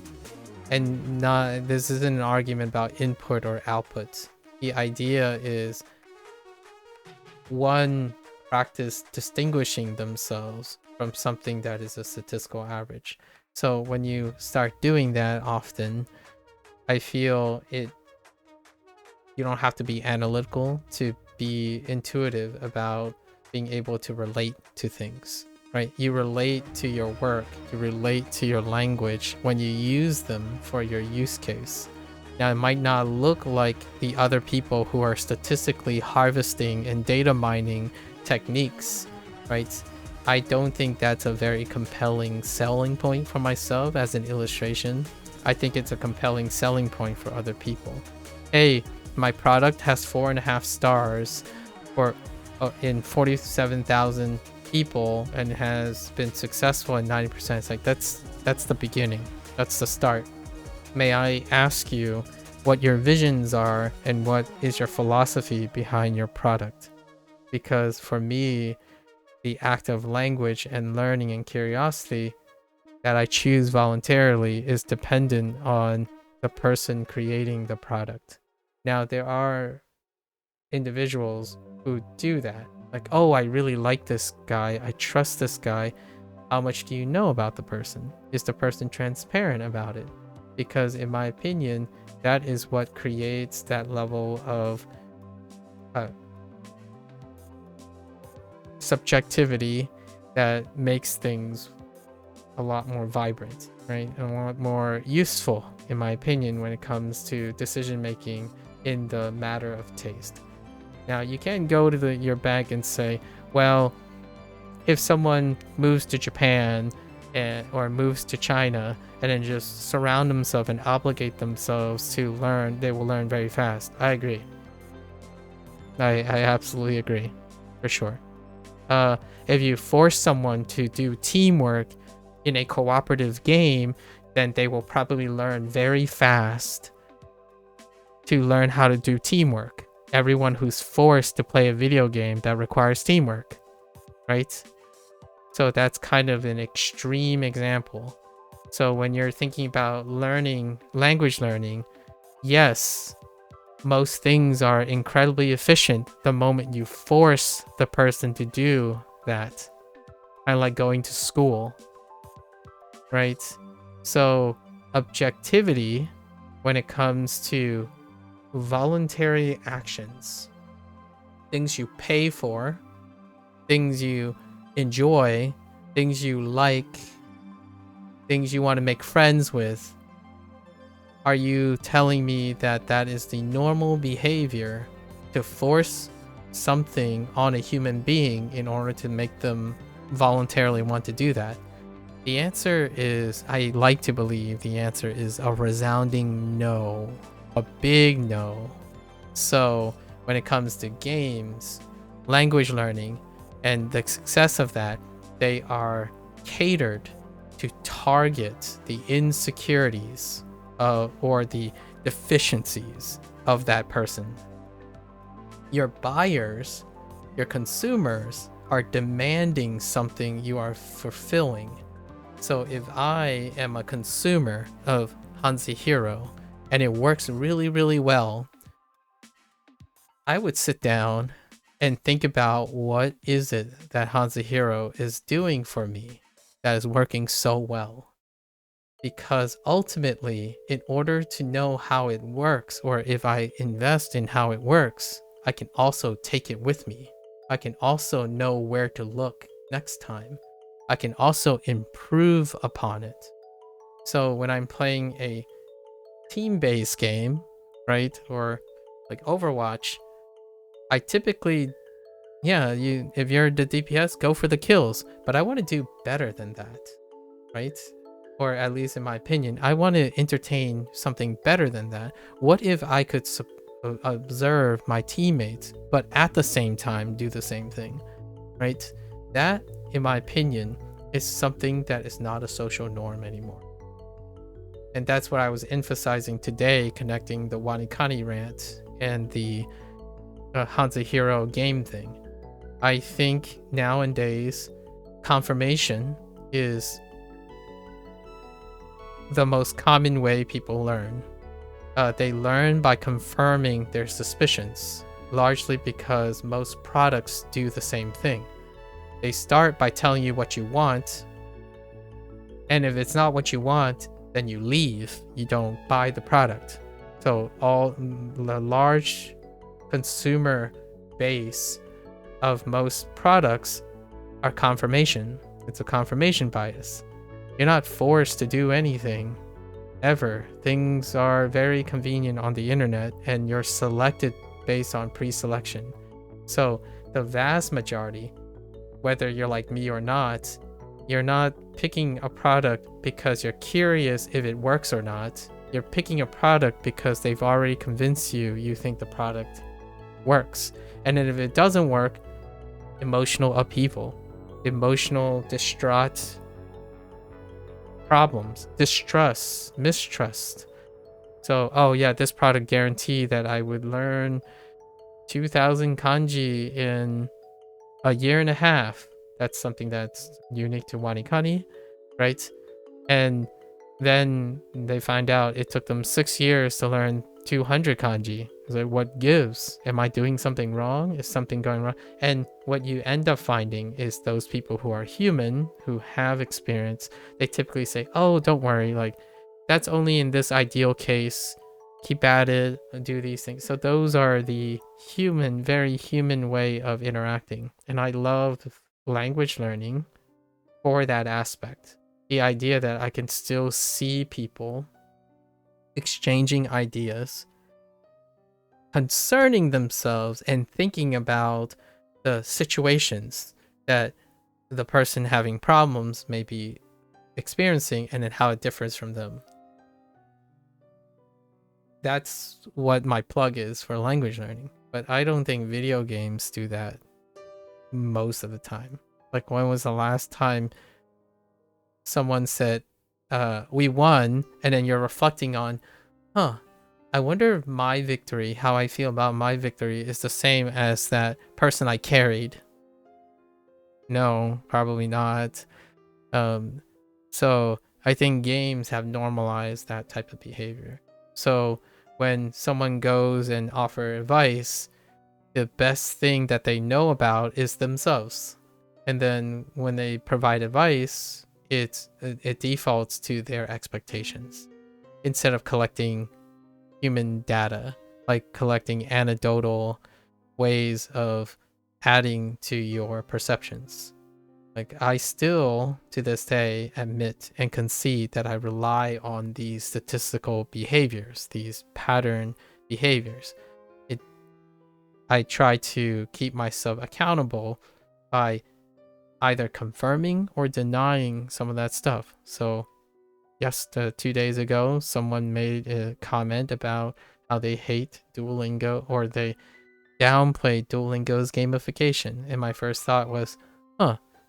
And this isn't an argument about input or output. The idea is one practice distinguishing themselves from something that is a statistical average. So when you start doing that often, I feel you don't have to be analytical to be intuitive about being able to relate to things, right? You relate to your work, you relate to your language when you use them for your use case. Now, it might not look like the other people who are statistically harvesting and data mining techniques, right? I don't think that's a very compelling selling point for myself as an illustration. I think it's a compelling selling point for other people. Hey, my product has 4.5 stars in 47,000 people and has been successful in 90%. It's like that's the beginning. That's the start. May I ask you what your visions are and what is your philosophy behind your product? Because for me, the act of language and learning and curiosity that I choose voluntarily is dependent on the person creating the product. Now, there are individuals who do that. Like, oh, I really like this guy. I trust this guy. How much do you know about the person? Is the person transparent about it? Because in my opinion, that is what creates that level of subjectivity that makes things a lot more vibrant, right? And a lot more useful, in my opinion, when it comes to decision making in the matter of taste. Now, you can't go to your bank and say, well, if someone moves to Japan or moves to China and then just surround themselves and obligate themselves to learn, they will learn very fast. I agree. I absolutely agree, for sure. If you force someone to do teamwork in a cooperative game, then they will probably learn very fast to learn how to do teamwork. Everyone who's forced to play a video game that requires teamwork, right? So that's kind of an extreme example. So when you're thinking about learning, language learning, yes, most things are incredibly efficient the moment you force the person to do that. Kind of like going to school, right? So objectivity when it comes to voluntary actions, things you pay for, things you enjoy, things you like, things you want to make friends with. Are you telling me that that is the normal behavior to force something on a human being in order to make them voluntarily want to do that? The answer is, I like to believe the answer is a resounding no, a big no. So when it comes to games, language learning, and the success of that, they are catered to target the insecurities or the deficiencies of that person. Your buyers, your consumers are demanding something you are fulfilling. So if I am a consumer of HanziHero and it works really, really well, I would sit down and think about what is it that HanziHero is doing for me that is working so well. Because ultimately, in order to know how it works, or if I invest in how it works, I can also take it with me. I can also know where to look next time. I can also improve upon it. So when I'm playing a team-based game, right, or like Overwatch, I typically, if you're the DPS, go for the kills, but I want to do better than that, right? Or at least in my opinion, I want to entertain something better than that. What if I could observe my teammates, but at the same time do the same thing, right? That, in my opinion, is something that is not a social norm anymore. And that's what I was emphasizing today, connecting the Wanikani rant and the HanziHero game thing. I think nowadays, confirmation is the most common way people learn. They learn by confirming their suspicions, largely because most products do the same thing. They start by telling you what you want, and if it's not what you want, then you leave. You don't buy the product. So all the large consumer base of most products are confirmation. It's a confirmation bias. You're not forced to do anything ever. Things are very convenient on the internet and you're selected based on pre-selection. So the vast majority, whether you're like me or not, you're not picking a product because you're curious if it works or not. You're picking a product because they've already convinced you think the product works. And then if it doesn't work, emotional upheaval, emotional distraught problems, distrust, mistrust. So, oh yeah, this product guaranteed that I would learn 2,000 kanji in a year and a half. That's something that's unique to Wanikani, right? And then they find out it took them 6 years to learn 200 kanji. It's like, what gives? Am I doing something wrong? Is something going wrong? And what you end up finding is those people who are human, who have experience, they typically say, oh, don't worry, like, that's only in this ideal case. Keep at it, do these things. So those are the human, very human way of interacting. And I love language learning for that aspect. The idea that I can still see people exchanging ideas concerning themselves and thinking about the situations that the person having problems may be experiencing and then how it differs from them. That's what my plug is for language learning. But I don't think video games do that most of the time. Like, when was the last time someone said, we won, and then you're reflecting on, I wonder if my victory, how I feel about my victory, is the same as that person I carried. No, probably not. So I think games have normalized that type of behavior. So when someone goes and offer advice, the best thing that they know about is themselves. And then when they provide advice, it defaults to their expectations instead of collecting human data, like collecting anecdotal ways of adding to your perceptions. Like, I still to this day admit and concede that I rely on these statistical behaviors, these pattern behaviors. I try to keep myself accountable by either confirming or denying some of that stuff. So just 2 days ago, someone made a comment about how they hate Duolingo, or they downplay Duolingo's gamification. And my first thought was,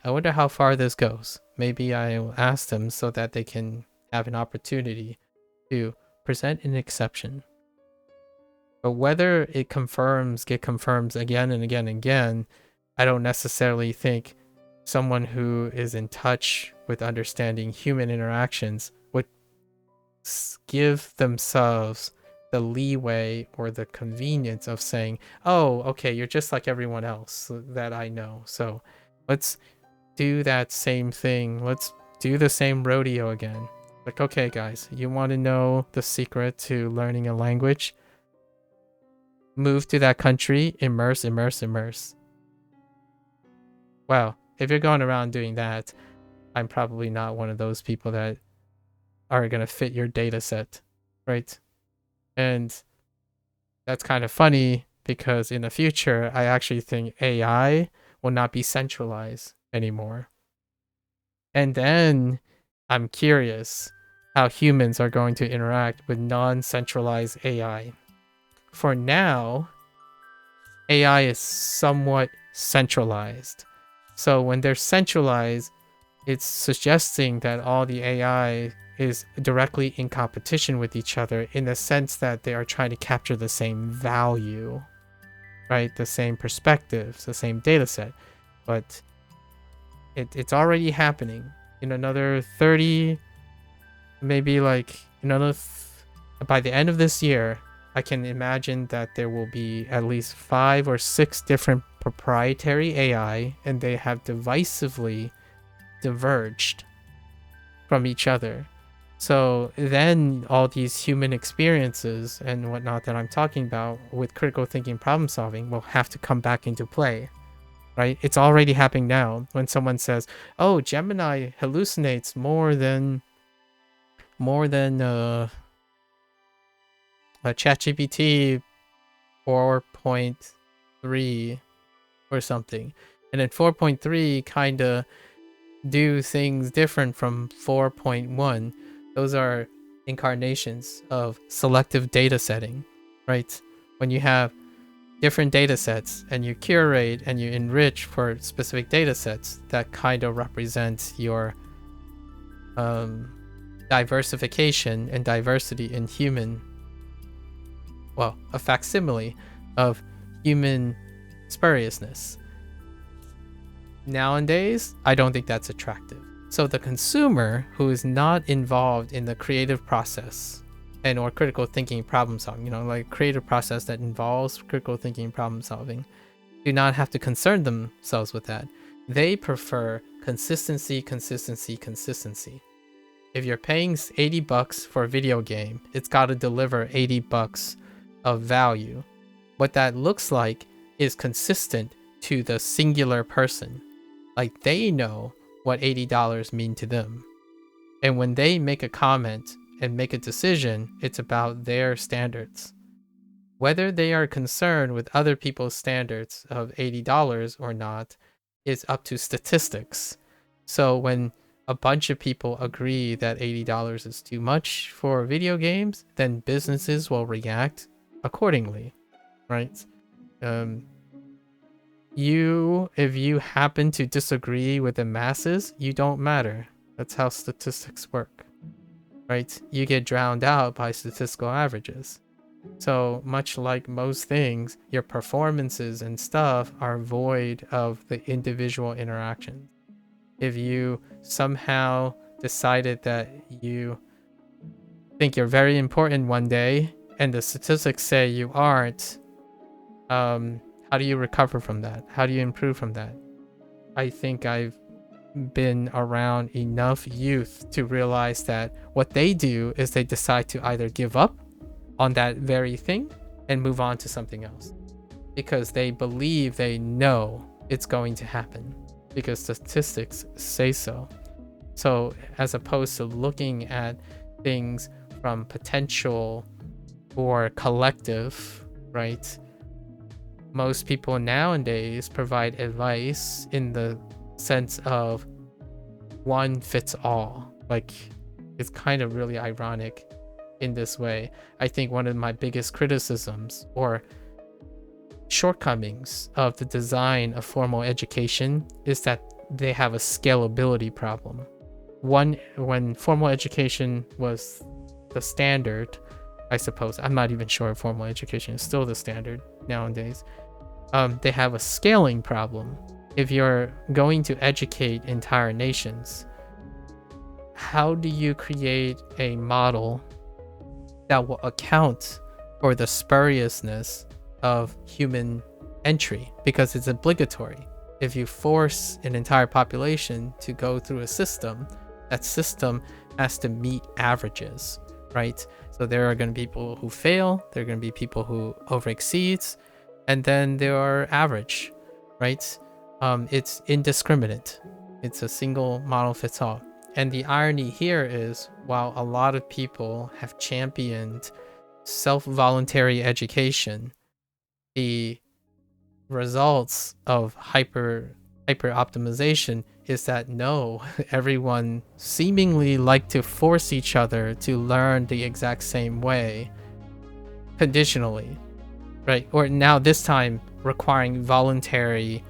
I wonder how far this goes. Maybe I will ask them so that they can have an opportunity to present an exception. But whether it confirms again and again and again, I don't necessarily think someone who is in touch with understanding human interactions would give themselves the leeway or the convenience of saying, oh, okay, you're just like everyone else that I know. So let's do that same thing. Let's do the same rodeo again. Like, okay, guys, you want to know the secret to learning a language? Move to that country, immerse. Well, if you're going around doing that, I'm probably not one of those people that are going to fit your data set, right? And that's kind of funny because in the future, I actually think AI will not be centralized anymore. And then I'm curious how humans are going to interact with non-centralized AI. For now, AI is somewhat centralized. So when they're centralized, it's suggesting that all the AI is directly in competition with each other in the sense that they are trying to capture the same value, right? The same perspectives, the same data set. But it's already happening. In another 30, maybe like another, by the end of this year, I can imagine that there will be at least 5 or 6 different proprietary AI, and they have divisively diverged from each other. So then all these human experiences and whatnot that I'm talking about with critical thinking problem solving will have to come back into play, right? It's already happening now when someone says, oh, Gemini hallucinates more than ChatGPT 4.3 or something. And then 4.3 kind of do things different from 4.1. Those are incarnations of selective data setting, right? When you have different data sets and you curate and you enrich for specific data sets, that kind of represents your diversification and diversity in human, well, a facsimile of human spuriousness. Nowadays, I don't think that's attractive. So the consumer who is not involved in the creative process and or critical thinking problem solving, like creative process that involves critical thinking problem solving, do not have to concern themselves with that. They prefer consistency. If you're paying $80 for a video game, it's got to deliver $80 of value. What that looks like is consistent to the singular person. Like they know what $80 mean to them. And when they make a comment and make a decision, it's about their standards. Whether they are concerned with other people's standards of $80 or not is up to statistics. So when a bunch of people agree that $80 is too much for video games, then businesses will react accordingly, right? If you happen to disagree with the masses, you don't matter. That's how statistics work, right? You get drowned out by statistical averages. So much like most things, your performances and stuff are void of the individual interactions. If you somehow decided that you think you're very important one day and the statistics say you aren't, how do you recover from that? How do you improve from that? I think I've been around enough youth to realize that what they do is they decide to either give up on that very thing and move on to something else because they believe they know it's going to happen because statistics say so. So as opposed to looking at things from potential or collective, right? Most people nowadays provide advice in the sense of one fits all. Like, it's kind of really ironic in this way. I think one of my biggest criticisms or shortcomings of the design of formal education is that they have a scalability problem. When formal education was the standard, I suppose, I'm not even sure if formal education is still the standard nowadays. they have a scaling problem. If you're going to educate entire nations, how do you create a model that will account for the spuriousness of human entry? Because it's obligatory. If you force an entire population to go through a system, that system has to meet averages, right? So there are going to be people who fail, there are going to be people who overexceeds, and then there are average, right? It's indiscriminate. It's a single model fits all. And the irony here is, while a lot of people have championed self-voluntary education, the results of hyper optimization is that no, everyone seemingly like to force each other to learn the exact same way conditionally, right? Or now this time requiring voluntary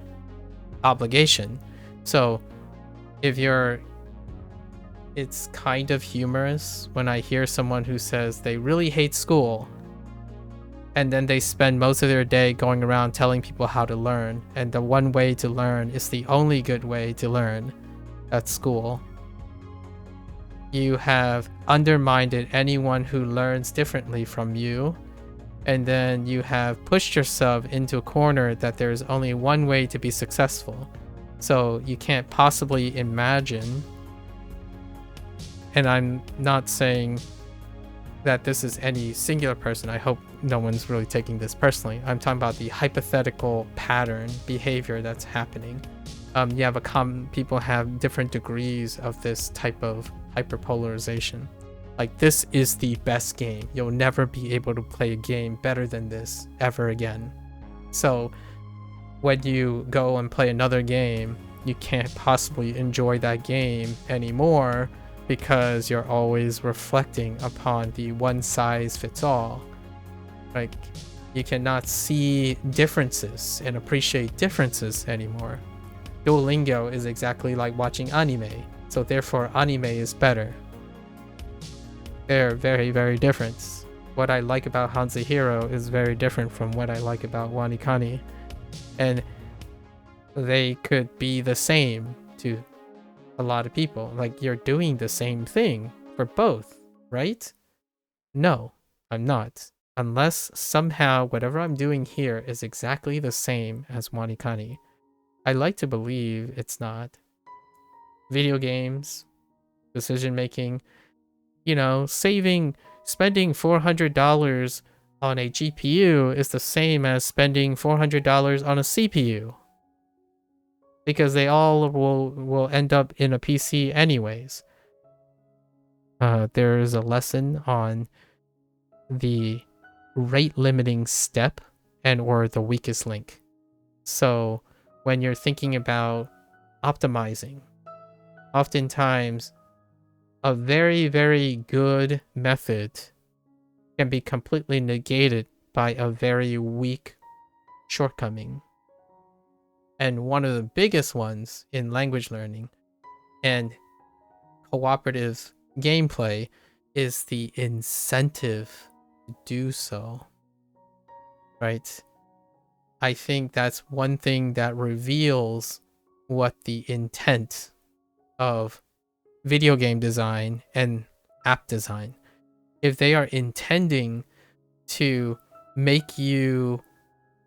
obligation. So if you're, it's kind of humorous when I hear someone who says they really hate school, and then they spend most of their day going around telling people how to learn, and the one way to learn is the only good way to learn at school. You have undermined anyone who learns differently from you, and then you have pushed yourself into a corner that there's only one way to be successful. So you can't possibly imagine, and I'm not saying that this is any singular person, I hope no one's really taking this personally. I'm talking about the hypothetical pattern behavior that's happening. You have people have different degrees of this type of hyperpolarization. Like, this is the best game. You'll never be able to play a game better than this ever again. So when you go and play another game, you can't possibly enjoy that game anymore because you're always reflecting upon the one size fits all. Like, you cannot see differences and appreciate differences anymore. Duolingo is exactly like watching anime, so therefore anime is better. They're very, very different. What I like about HanziHero is very different from what I like about Wanikani. And they could be the same to a lot of people. Like, you're doing the same thing for both, right? No, I'm not. Unless somehow whatever I'm doing here is exactly the same as Wanikani. I like to believe it's not. Video games, decision making, spending $400 on a GPU is the same as spending $400 on a CPU. Because they all will end up in a PC anyways. There is a lesson on the rate limiting step or the weakest link. So when you're thinking about optimizing, oftentimes a very, very good method can be completely negated by a very weak shortcoming. And one of the biggest ones in language learning and cooperative gameplay is the incentive to do so, right? I think that's one thing that reveals what the intent of video game design and app design. If they are intending to make you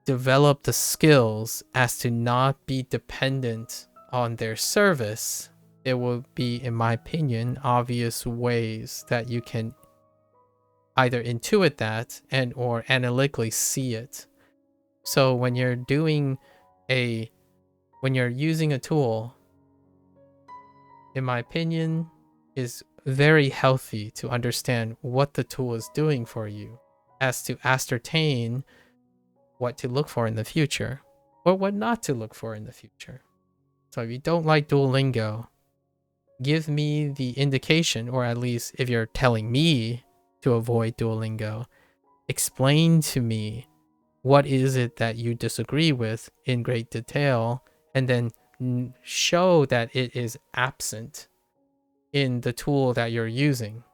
develop the skills as to not be dependent on their service, there will be, in my opinion, obvious ways that you can either intuit that and or analytically see it. So when you're using a tool, in my opinion, is very healthy to understand what the tool is doing for you, as to ascertain what to look for in the future or what not to look for in the future. So if you don't like Duolingo, give me the indication, or at least if you're telling me to avoid Duolingo, explain to me what is it that you disagree with in great detail, and then show that it is absent in the tool that you're using.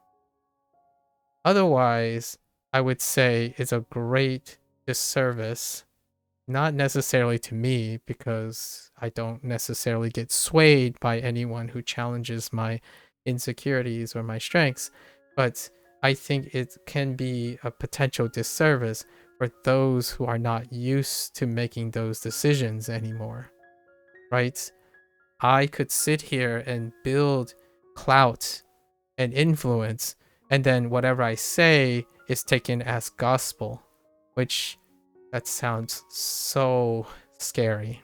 Otherwise, I would say it's a great disservice Not necessarily to me, because I don't necessarily get swayed by anyone who challenges my insecurities or my strengths, but I think it can be a potential disservice for those who are not used to making those decisions anymore, right? I could sit here and build clout and influence, and then whatever I say is taken as gospel, which that sounds so scary.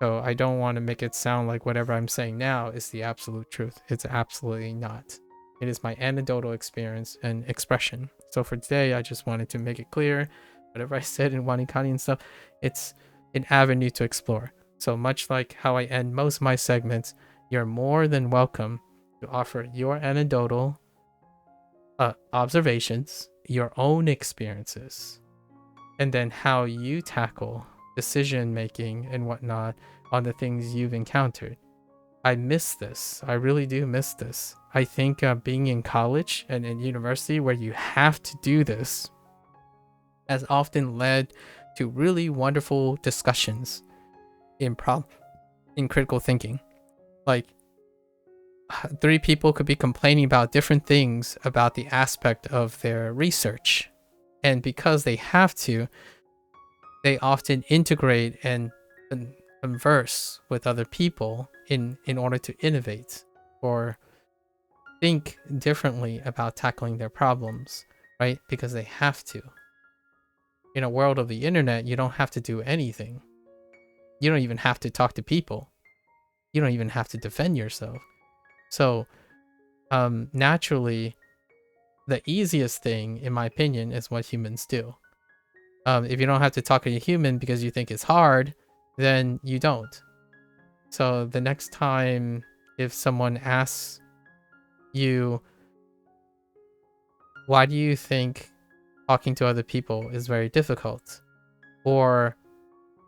So I don't want to make it sound like whatever I'm saying now is the absolute truth. It's absolutely not. It is my anecdotal experience and expression. So for today, I just wanted to make it clear, whatever I said in Wanikani and stuff, it's an avenue to explore. So much like how I end most of my segments, you're more than welcome to offer your anecdotal observations, your own experiences, and then how you tackle decision making and whatnot on the things you've encountered. I miss this. I really do miss this. I think being in college and in university where you have to do this has often led to really wonderful discussions in critical thinking. Like, 3 people could be complaining about different things about the aspect of their research, and because they have to, they often integrate and converse with other people in order to innovate or think differently about tackling their problems, right? Because they have to. In a world of the internet, you don't have to do anything. You don't even have to talk to people. You don't even have to defend yourself. So, naturally, the easiest thing, in my opinion, is what humans do. If you don't have to talk to a human because you think it's hard, then you don't. So the next time, if someone asks you, why do you think talking to other people is very difficult? Or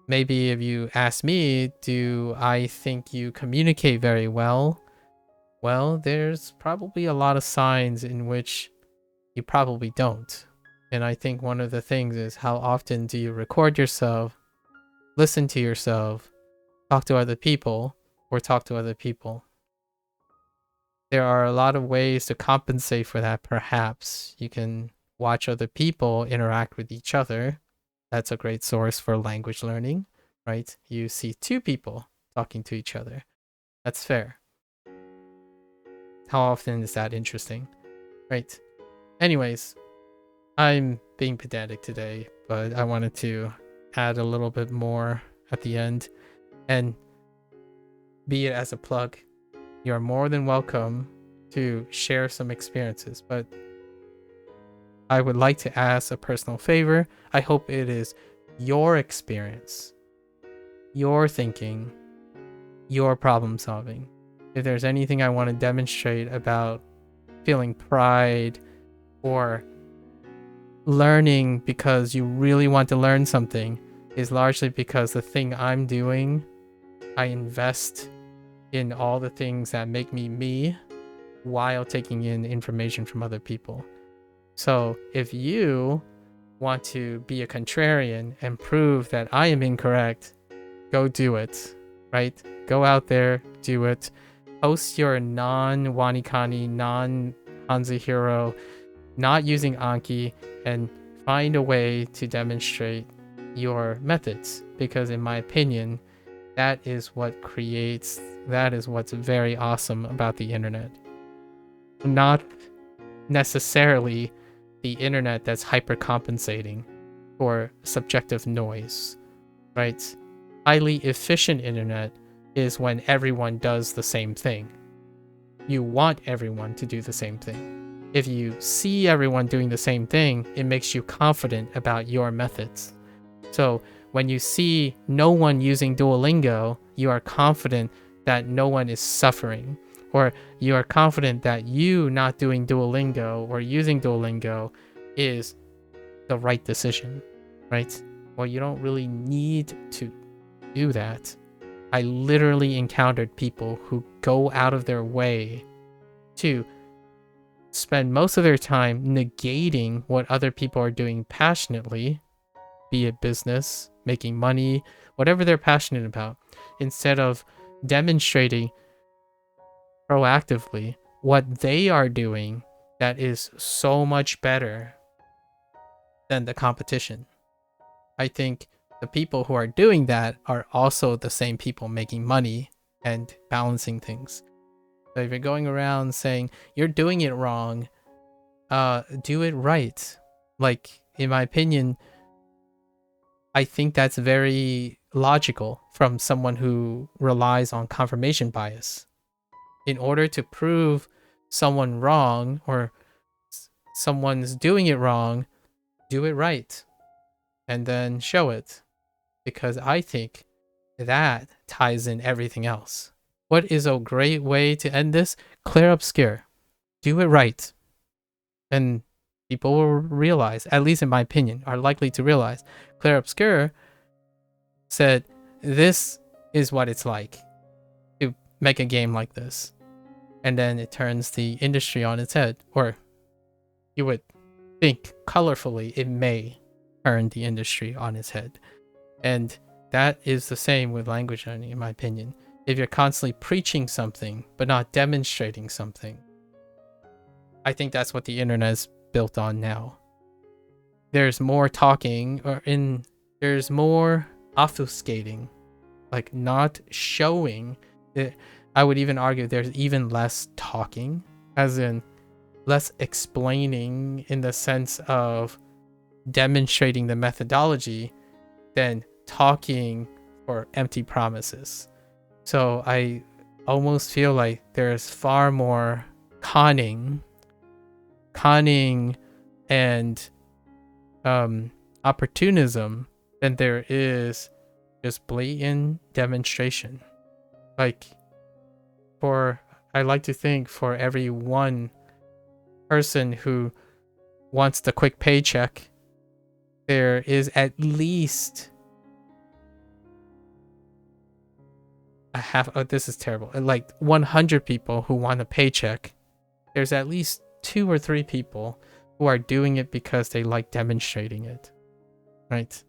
maybe if you ask me, do I think you communicate very well? Well, there's probably a lot of signs in which you probably don't. And I think one of the things is, how often do you record yourself, listen to yourself, talk to other people, or talk to other people? There are a lot of ways to compensate for that, perhaps. You can watch other people interact with each other. That's a great source for language learning, right? You see 2 people talking to each other. That's fair. How often is that interesting, right? Anyways, I'm being pedantic today, but I wanted to add a little bit more at the end. And be it as a plug, you're more than welcome to share some experiences, but I would like to ask a personal favor. I hope it is your experience, your thinking, your problem solving. If there's anything I want to demonstrate about feeling pride or learning because you really want to learn something, is largely because the thing I'm doing, I invest in all the things that make me me while taking in information from other people. So if you want to be a contrarian and prove that I am incorrect, go do it, right? Go out there, do it. Post your non-Wanikani, non-HanziHero, not using Anki, and find a way to demonstrate your methods, because in my opinion, that is what's very awesome about the internet. Not necessarily the internet that's hypercompensating for subjective noise, right? Highly efficient internet is when everyone does the same thing. You want everyone to do the same thing. If you see everyone doing the same thing, it makes you confident about your methods. So when you see no one using Duolingo, you are confident that no one is suffering, or you are confident that you not doing Duolingo or using Duolingo is the right decision, right? Well, you don't really need to do that. I literally encountered people who go out of their way to spend most of their time negating what other people are doing passionately be it business, making money, whatever they're passionate about, instead of demonstrating proactively what they are doing that is so much better than the competition. I think the people who are doing that are also the same people making money and balancing things. So if you're going around saying you're doing it wrong, do it right. Like, in my opinion, I think that's very logical from someone who relies on confirmation bias. In order to prove someone wrong or someone's doing it wrong, do it right and then show it. Because I think that ties in everything else. What is a great way to end this? Clear obscure. Do it right. And people will realize, at least in my opinion, are likely to realize. Clear obscure said, this is what it's like to make a game like this. And then it turns the industry on its head. Or you would think colorfully it may turn the industry on its head. And that is the same with language learning, in my opinion. If you're constantly preaching something but not demonstrating something, I think that's what the internet is built on now. There's more talking, there's more obfuscating, like not showing it. I would even argue there's even less talking, as in less explaining in the sense of demonstrating the methodology than talking for empty promises. So I almost feel like there's far more conning and opportunism than there is just blatant demonstration. Like, I like to think for every one person who wants the quick paycheck, there is at least this is terrible. Like 100 people who want a paycheck, there's at least 2 or 3 people who are doing it because they like demonstrating it, right?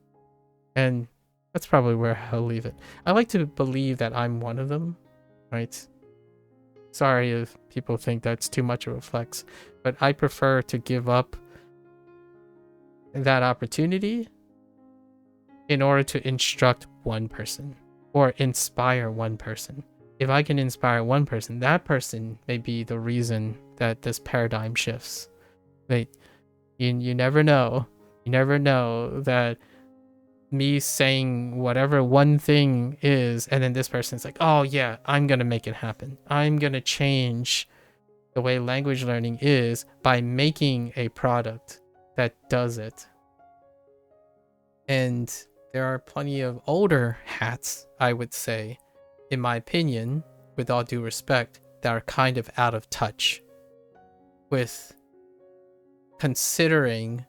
And that's probably where I'll leave it. I like to believe that I'm one of them, right? Sorry if people think that's too much of a flex, but I prefer to give up that opportunity in order to instruct one person or inspire one person. If I can inspire one person, that person may be the reason that this paradigm shifts. Like, you never know. You never know that me saying whatever one thing is, and then this person's like, oh yeah, I'm gonna make it happen. I'm gonna change the way language learning is by making a product that does it. And there are plenty of older hats, I would say, in my opinion, with all due respect, that are kind of out of touch with considering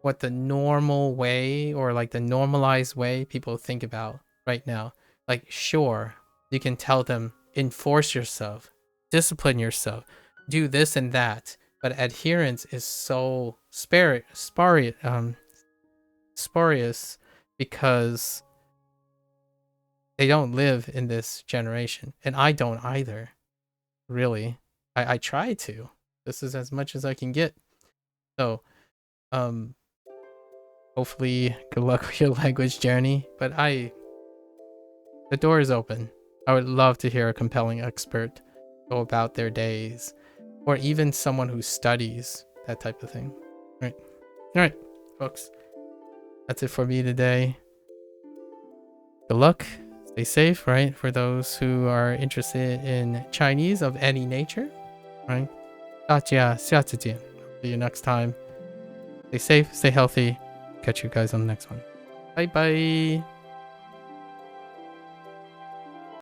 what the normal way or like the normalized way people think about right now. Like, sure, you can tell them, enforce yourself, discipline yourself, do this and that, but adherence is so spurious because they don't live in this generation, and I don't either, really. I try to. This is as much as I can get. So hopefully good luck with your language journey, but the door is open. I would love to hear a compelling expert go about their days, or even someone who studies that type of thing. All right, folks, that's it for me today. Good luck. Stay safe, right? For those who are interested in Chinese of any nature, right? 大家下次见. See you next time. Stay safe, stay healthy. Catch you guys on the next one. Bye bye.